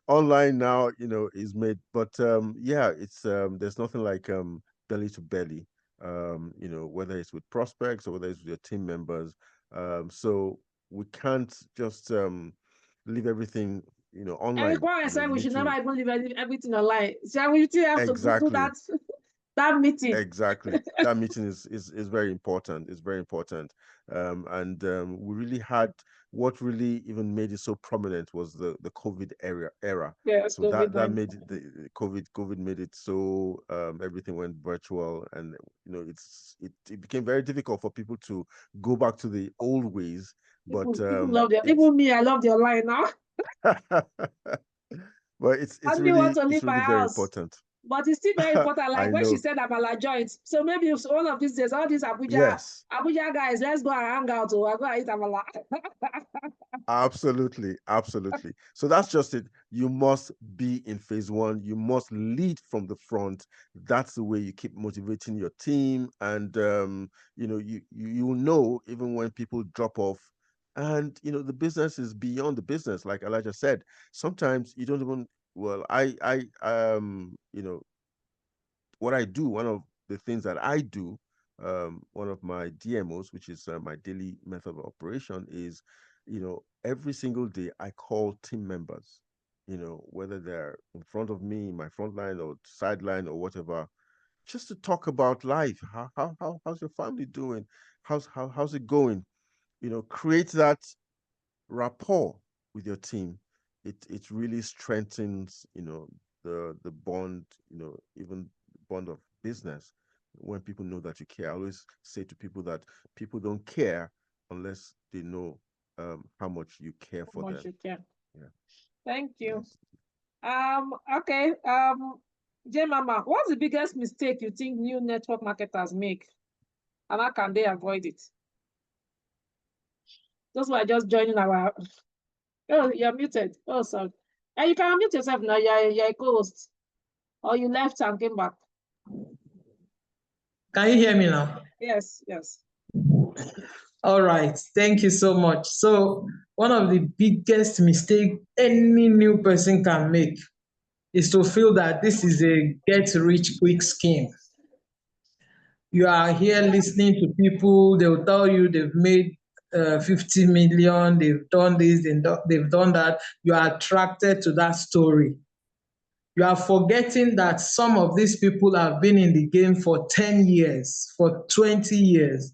online now, is made, but yeah, it's there's nothing like belly to belly, whether it's with prospects or whether it's with your team members. So we can't just leave everything, and online. require said You we need should never to even leave everything online. So we still have to do exactly. that that meeting. Exactly. That meeting is very important. It's very important. And we really had, what really even made it so prominent was the COVID era. Yes, So that COVID-19. made the COVID made it so everything went virtual, and it became very difficult for people to go back to the old ways. But People love their, it's even me, I love the online now. but I only want to it's leave my really very house. important. But it's still very important. Like I when she know. said about joint. So maybe if one of these days, all these Yes. Abuja guys, let's go and hang out or go and eat amala. Absolutely, absolutely. So that's just it. You must be in phase one. You must lead from the front. That's the way you keep motivating your team, and you will know even when people drop off. And the business is beyond the business, like Elijah said. Sometimes you don't even. Well, what I do, one of the things that I do, one of my DMOs, which is my daily method of operation, is, every single day I call team members, whether they're in front of me, my front line or sideline or whatever. just to talk about life. How's your family doing? How's it going? Create that rapport with your team. It really strengthens, the bond, even bond of business, when people know that you care. I always say to people that people don't care unless they know how much you care How for much them. you can. Yeah. Thank you. Yes. Okay. J Mama, what's the biggest mistake you think new network marketers make? And how can they avoid it? Those who are just joining our oh, you're muted. Oh, sorry. And you can unmute yourself now. You're a co-host. Or you left and came back. Can you hear me now? Yes, yes. All right. Thank you so much. So, one of the biggest mistake any new person can make is to feel that this is a get rich quick scheme. You are here listening to people, they will tell you they've made 50 million, they've done this, they've done that. You are attracted to that story. You are forgetting that some of these people have been in the game for 10 years, for 20 years.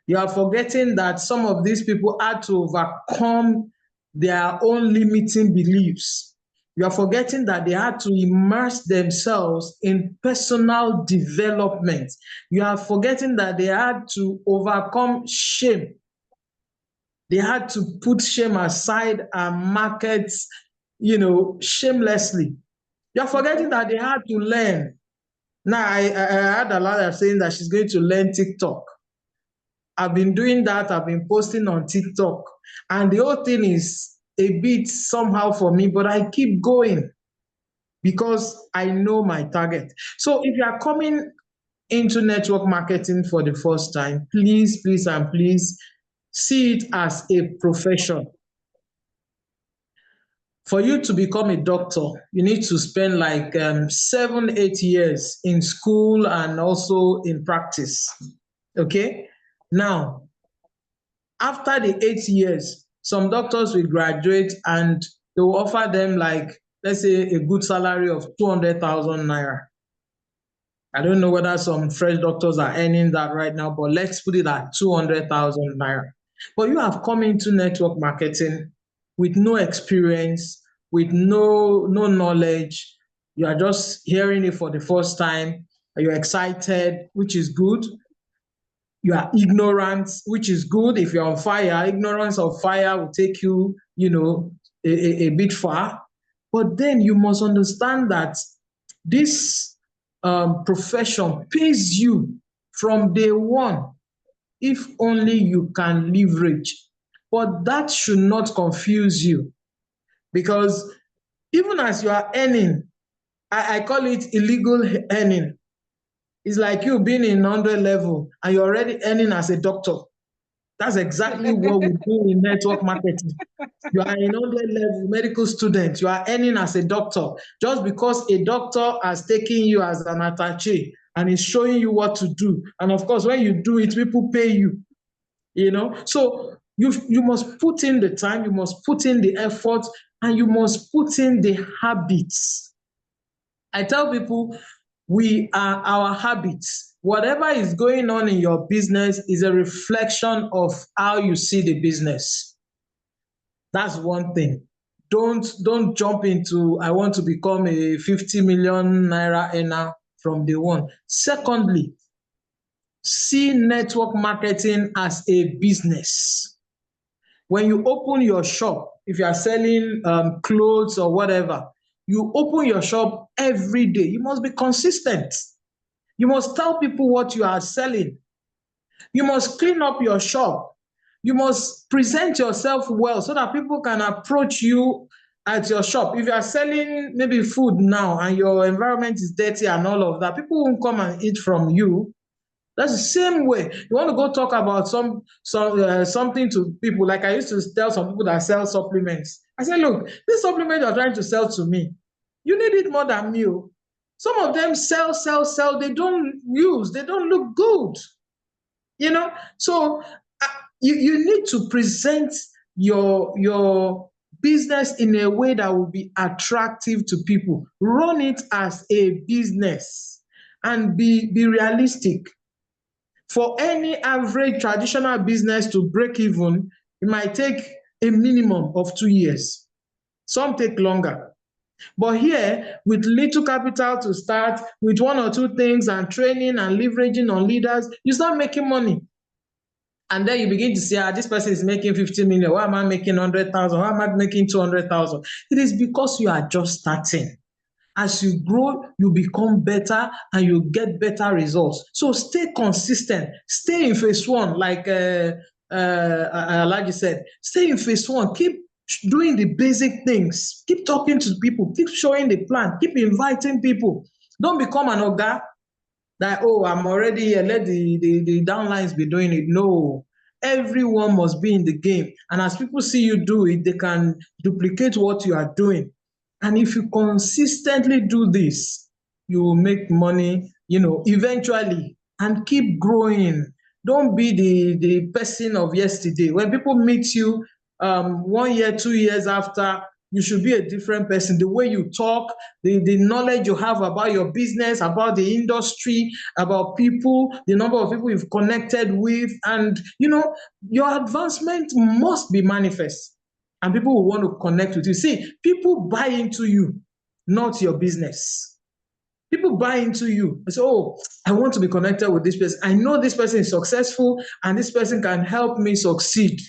You are forgetting that some of these people had to overcome their own limiting beliefs. You are forgetting that they had to immerse themselves in personal development. You are forgetting that they had to overcome shame. They had to put shame aside and market, shamelessly. You are Okay. forgetting that they had to learn. Now, I had a lot of saying that she's going to learn TikTok. I've been doing that. I've been posting on TikTok. And the whole thing is a bit somehow for me, but I keep going because I know my target. So if you are coming into network marketing for the first time, please, please, and please see it as a profession. For you to become a doctor, you need to spend like 7, 8 years in school and also in practice. Okay? Now, after the 8 years, some doctors will graduate and they will offer them like, let's say, a good salary of 200,000 naira. I don't know whether some fresh doctors are earning that right now, but let's put it at 200,000 naira. But you have come into network marketing with no experience, with no knowledge. You are just hearing it for the first time. You're excited, which is good. You are ignorant, which is good. If you're on fire, ignorance of fire will take you, a bit far. But then you must understand that this profession pays you from day one if only you can leverage. But that should not confuse you, because even as you are earning, I call it illegal earning. It's like you being in 100 level and you're already earning as a doctor. That's exactly what we do in network marketing. You are in 100 level medical student. You are earning as a doctor. Just because a doctor has taken you as an attaché and is showing you what to do. And of course, when you do it, people pay you. So you must put in the time, you must put in the effort, and you must put in the habits. I tell people we are our habits. Whatever is going on in your business is a reflection of how you see the business. That's one thing. Don't jump into I want to become a 50 million naira earner from day one. Secondly, see network marketing as a business. When you open your shop, if you are selling clothes or whatever, you open your shop every day. You must be consistent. You must tell people what you are selling. You must clean up your shop. You must present yourself well so that people can approach you at your shop. If you are selling maybe food now and your environment is dirty and all of that, people won't come and eat from you. That's the same way. You want to go talk about something to people. Like I used to tell some people that sell supplements. I said, look, this supplement you're trying to sell to me, you need it more than me. Some of them sell, sell, sell. They don't use. They don't look good. So you need to present your business in a way that will be attractive to people. Run it as a business. and be realistic. For any average traditional business to break even, it might take a minimum of 2 years. Some take longer. But here, with little capital to start, with one or two things and training and leveraging on leaders, you start making money. And then you begin to see, this person is making 50 million. Why am I making 100,000? Why am I making 200,000? It is because you are just starting. As you grow, you become better and you get better results. So stay consistent. Stay in phase one, like Alhaji said. Stay in phase one. Keep doing the basic things. Keep talking to people. Keep showing the plan. Keep inviting people. Don't become an oga that, oh, I'm already here, let the downlines be doing it. No, everyone must be in the game. And as people see you do it, they can duplicate what you are doing. And if you consistently do this, you will make money, eventually, and keep growing. Don't be the person of yesterday. When people meet you 1 year, 2 years after, you should be a different person. The way you talk, the knowledge you have about your business, about the industry, about people, the number of people you've connected with, and your advancement must be manifest. And people will want to connect with you. See, people buy into you, not your business. People buy into you. They say, oh, I want to be connected with this person. I know this person is successful and this person can help me succeed.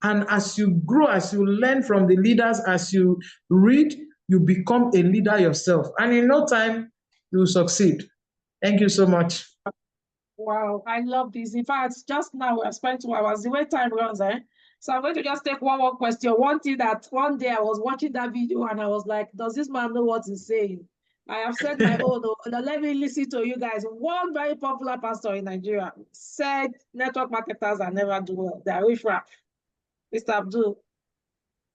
And as you grow, as you learn from the leaders, as you read, you become a leader yourself. And in no time, you will succeed. Thank you so much. Wow, I love this. In fact, just now we have spent 2 hours. The way time runs, eh? So I'm going to just take one more question. One thing that one day I was watching that video and I was like, does this man know what he's saying? I have said my own. Now let me listen to you guys. One very popular pastor in Nigeria said network marketers are never do well. They are riffraff. Mr. Abdul,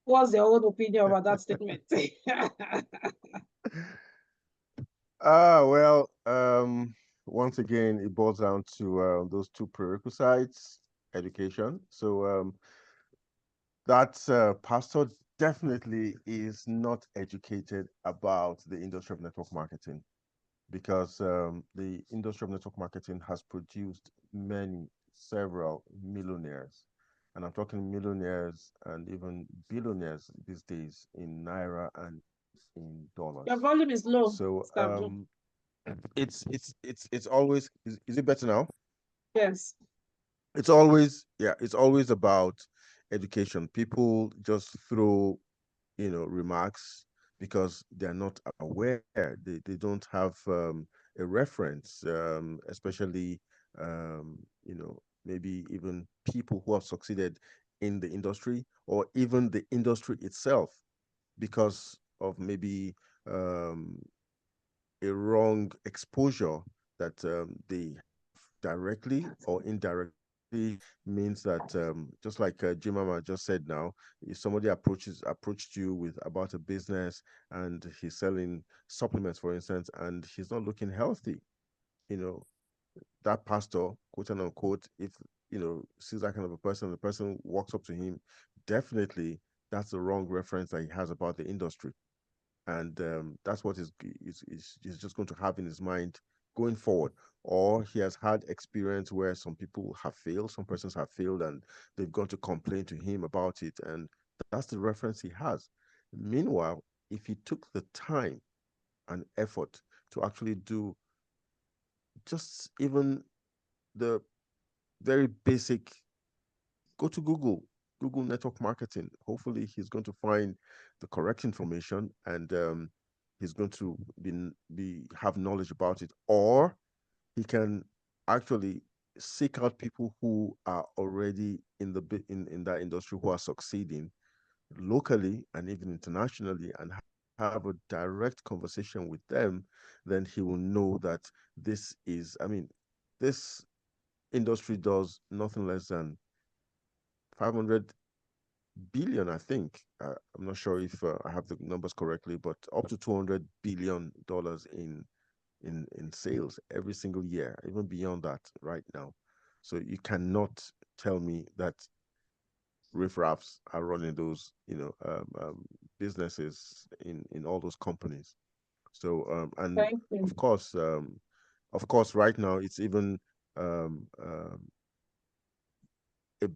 what's your own opinion about that statement? Well, once again, it boils down to those two prerequisites, education. So that pastor definitely is not educated about the industry of network marketing, because the industry of network marketing has produced several millionaires. And I'm talking millionaires and even billionaires these days in naira and in dollars. Your volume is low, So Mr. Abdul. it's always, is it better now? Yes. It's always about education. People just throw remarks because they're not aware. They don't have a reference, especially maybe even people who have succeeded in the industry or even the industry itself, because of maybe a wrong exposure that they directly or indirectly, means that just like Jimama just said now, if somebody approached you with about a business and he's selling supplements, for instance, and he's not looking healthy, you know, that pastor, quote unquote, if sees that kind of a person, the person walks up to him, definitely that's the wrong reference that he has about the industry. And that's what is just going to have in his mind going forward. Or he has had experience where some people have failed, some persons have failed, and they've gone to complain to him about it, and that's the reference he has. Meanwhile, if he took the time and effort to actually do just even the very basic, go to Google network marketing. Hopefully, he's going to find the correct information, and he's going to be have knowledge about it. Or he can actually seek out people who are already in that industry, who are succeeding locally and even internationally, and have a direct conversation with them. Then he will know that this industry does nothing less than 500 billion, I think. I'm not sure if I have the numbers correctly, but up to $200 billion in sales every single year, even beyond that right now. So you cannot tell me that riffraffs are running those, businesses in all those companies. So and Thank you. of course, Of course, right now it's even a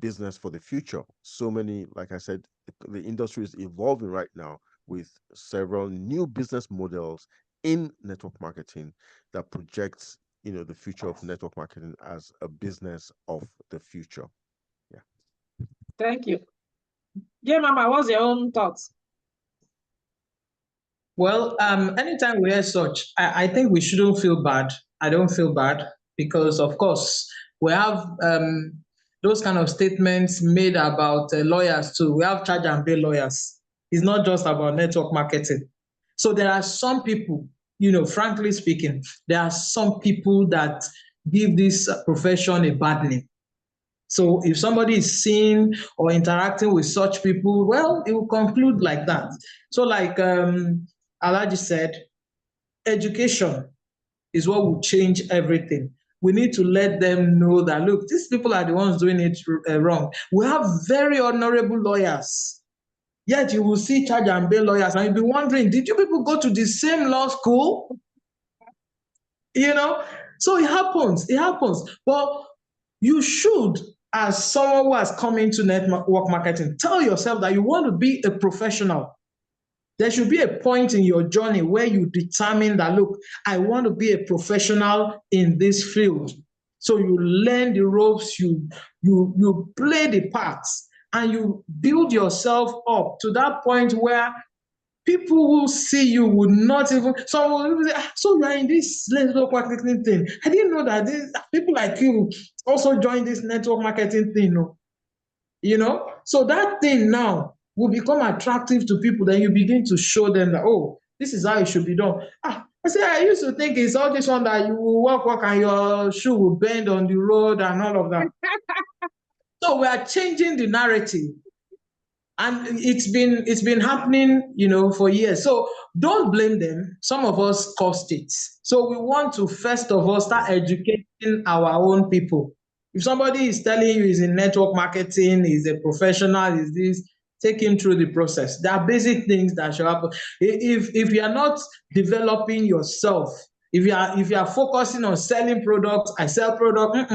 business for the future. So many, like I said, the industry is evolving right now with several new business models in network marketing that projects, the future of network marketing as a business of the future. Yeah. Thank you. Yeah, Mama, what's your own thoughts? Well, anytime we hear such, I think we shouldn't feel bad. I don't feel bad because, of course, we have those kind of statements made about lawyers too. We have charge and pay lawyers. It's not just about network marketing. So there are some people, frankly speaking, there are some people that give this profession a bad name. So if somebody is seeing or interacting with such people, well, it will conclude like that. So like Alaji said, education is what will change everything. We need to let them know that, look, these people are the ones doing it wrong. We have very honorable lawyers. Yet you will see charge and bail lawyers and you'll be wondering, did you people go to the same law school? So it happens. But you should, as someone who has come into network marketing, tell yourself that you want to be a professional. There should be a point in your journey where you determine that, look, I want to be a professional in this field. So you learn the ropes, you play the parts, and you build yourself up to that point where people who see you would not even, someone will say, so you are in this network marketing thing. I didn't know that people like you also join this network marketing thing. No? So that thing now will become attractive to people. Then you begin to show them that, oh, this is how it should be done. I used to think it's all this one that you will walk and your shoe will bend on the road and all of that. So we are changing the narrative. And it's been happening, for years. So don't blame them. Some of us caused it. So we want to first of all start educating our own people. If somebody is telling you he's in network marketing, he's a professional, is this, take him through the process. There are basic things that should happen. If you are not developing yourself, if you are focusing on selling products, I sell product.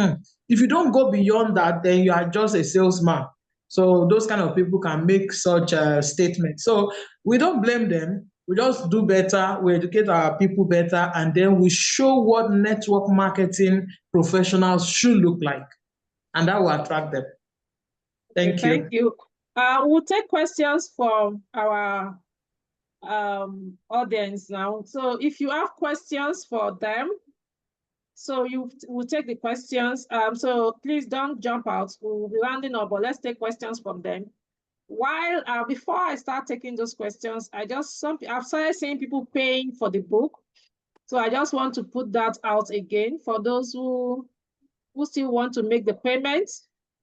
If you don't go beyond that, then you are just a salesman. So those kind of people can make such a statement. So we don't blame them. We just do better. We educate our people better, and then we show what network marketing professionals should look like, and that will attract them. Thank you. Thank you. We'll take questions from our audience now. So if you have questions for them, so you will take the questions. So please don't jump out. We'll be rounding up, but let's take questions from them. While before I start taking those questions, I've started seeing people paying for the book. So I just want to put that out again for those who still want to make the payment.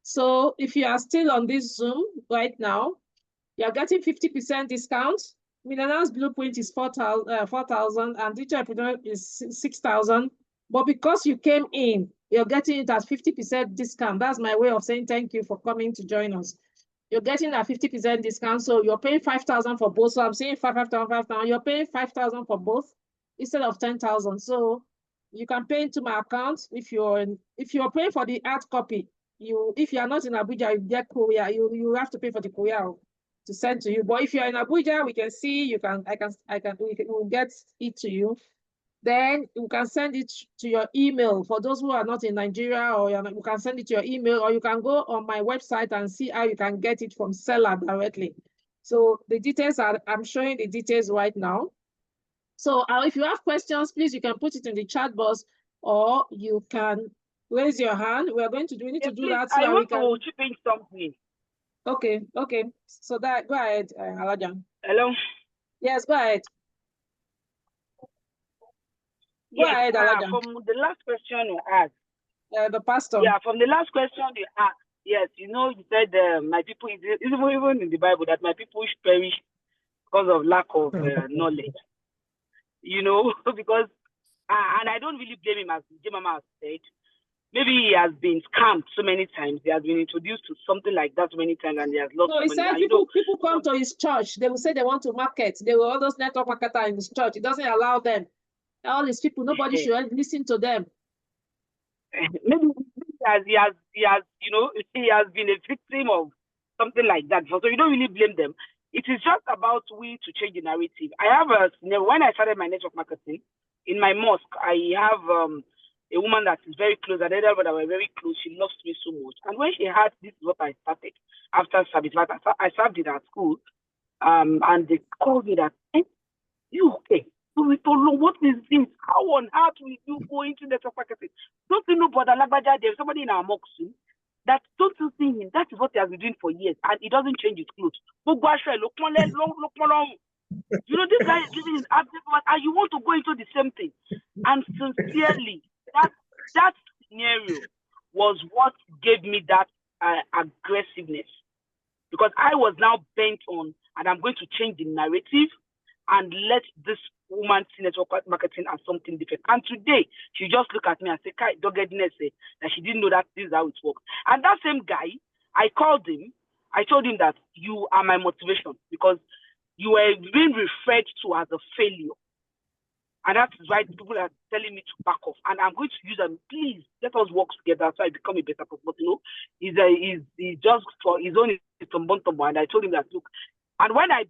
So if you are still on this Zoom right now, you're getting 50% discount. Millionaire's Blueprint is 4,000 and Digital Entrepreneur is 6,000. But because you came in, you're getting it at 50% discount. That's my way of saying thank you for coming to join us. You're getting a 50% discount. So you're paying 5,000 for both. So I'm saying 5,000, 5,000. You're paying 5,000 for both instead of 10,000. So you can pay into my account if you're paying for the hard copy. If you are not in Abuja, you get courier. You have to pay for the courier to send to you. But if you're in Abuja, we can see we'll get it to you. Then you can send it to your email. For those who are not in Nigeria, or you can send it to your email, or you can go on my website and see how you can get it from seller directly. So the details I'm showing the details right now. So if you have questions, please, you can put it in the chat box, or you can raise your hand. We need to do that. So I want to chip in something. Okay. So go ahead, Alajan. Hello? Yes, go ahead. Yes, from the last question you asked. The pastor. Yeah, from the last question you asked. Yes, you said my people, even in the Bible, that my people perish because of lack of knowledge. Because, and I don't really blame him, as Jemama has said. Maybe he has been scammed so many times. He has been introduced to something like that so many times, and he has lost. So he said people come to his church. They will say they want to market. They will all those network marketers in his church. It doesn't allow them. All these people, nobody should listen to them. Maybe he has been a victim of something like that. So you don't really blame them. It is just about we to change the narrative. I have a scenario. When I started my network marketing in my mosque, I have a woman that is very close, and another that were very close. She loves me so much. And when she had this is what I started after service. I served in her school, and they called me that, you okay? So we don't know what is this? How on earth will you go into network marketing? Don't you know Brother Lagbaja? There's somebody in our mosque that don't you see him? That is what he has been doing for years, and he doesn't change his clothes. You know, this guy is living in absence, and you want to go into the same thing. And sincerely, that scenario was what gave me that aggressiveness, because I was now bent on, and I'm going to change the narrative and let this woman see network marketing as something different. And today, she just look at me and say, doggedness, that she didn't know that this is how it works. And that same guy, I called him. I told him that you are my motivation, because you were being referred to as a failure. And that is why people are telling me to back off. And I'm going to use them. Please, let us work together so I become a better person. But, he's just for his own, and I told him that, look, and when I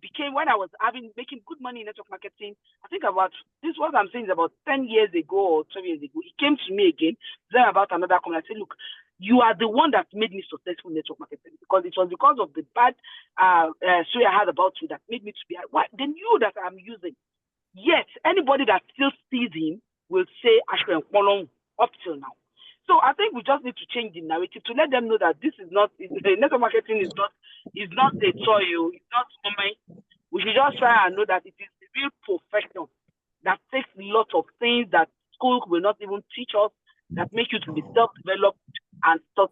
was making good money in network marketing, I think about this, what I'm saying is about 10 years ago or 12 years ago, he came to me again, then about another company. I said, look, you are the one that made me successful in network marketing, because it was because of the bad story I had about you that made me to be, then you that I'm using. Yet, anybody that still sees him will say, Ashwin Kolong, up till now. So I think we just need to change the narrative to let them know that this is not, network marketing is not a toy, it's not money. We should just try and know that it is a real profession that takes lots of things that school will not even teach us, that make you to be self-developed and stuff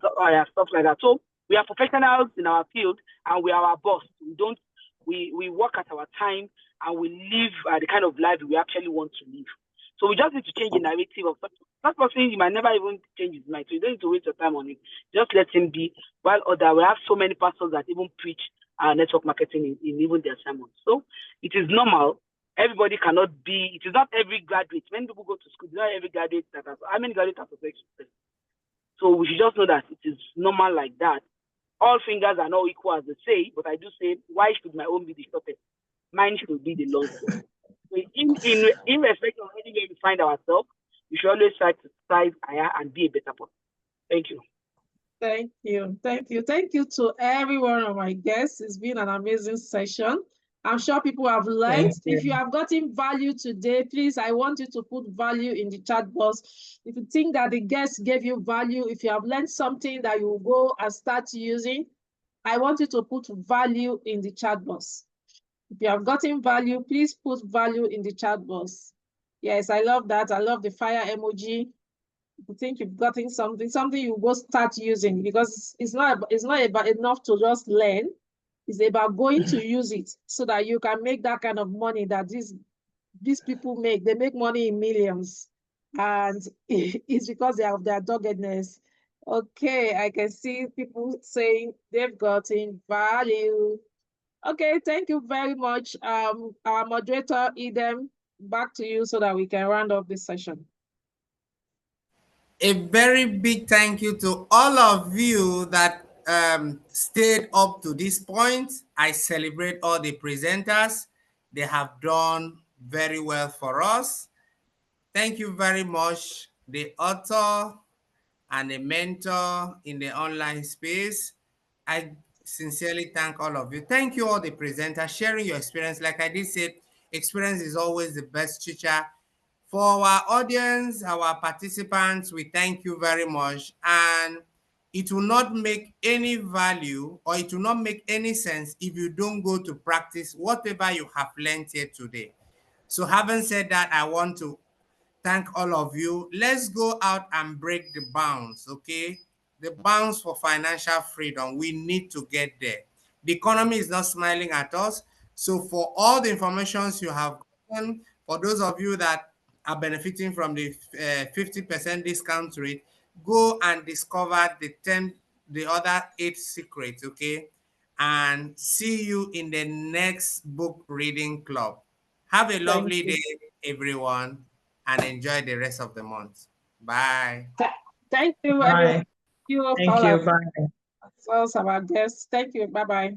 like that. So we are professionals in our field, and we are our boss. We work at our time, and we live the kind of life we actually want to live. So we just need to change the narrative of that person. You might never even change his mind, so you don't need to waste your time on it. Just let him be. While we have so many pastors that even preach network marketing in even their sermons. So it is normal. Everybody cannot be. It is not every graduate. Many people go to school. Not every graduate that has. How many graduates have success? So we should just know that it is normal like that. All fingers are not equal, as they say, but I do say, why should my own be the shortest? Mine should be the longest. So in respect of anywhere we find ourselves, we should always try to strive higher and be a better person. Thank you. Thank you. Thank you. Thank you to every one of my guests. It's been an amazing session. I'm sure people have learned. If you have gotten value today, please, I want you to put value in the chat box. If you think that the guest gave you value, if you have learned something that you will go and start using, I want you to put value in the chat box. If you have gotten value, please put value in the chat box. Yes, I love that. I love the fire emoji. If you think you've gotten something you go start using, because it's not about enough to just learn. It's about going to use it so that you can make that kind of money that these people make. They make money in millions, and it's because they have their doggedness. Okay, I can see people saying they've gotten value. Okay, thank you very much. Our moderator, Edem, back to you so that we can round off this session. A very big thank you to all of you that stayed up to this point. I celebrate all the presenters. They have done very well for us. Thank you very much, the author and a mentor in the online space. I sincerely thank all of you. Thank you all the presenters sharing your experience. Like I did say, experience is always the best teacher. For our audience, our participants, we thank you very much. And it will not make any value, or it will not make any sense if you don't go to practice whatever you have learned here today. So having said that, I want to thank all of you. Let's go out and break the bounds, okay? The bounds for financial freedom. We need to get there. The economy is not smiling at us. So for all the informations you have gotten, for those of you that are benefiting from the 50% discount rate, go and discover the other 8 secrets, okay? And see you in the next book reading club. Have a lovely day, everyone. and enjoy the rest of the month. Bye. Thank you, everyone. Bye. Thank you, Thank all you. our, Bye. all our guests. Thank you. Bye-bye.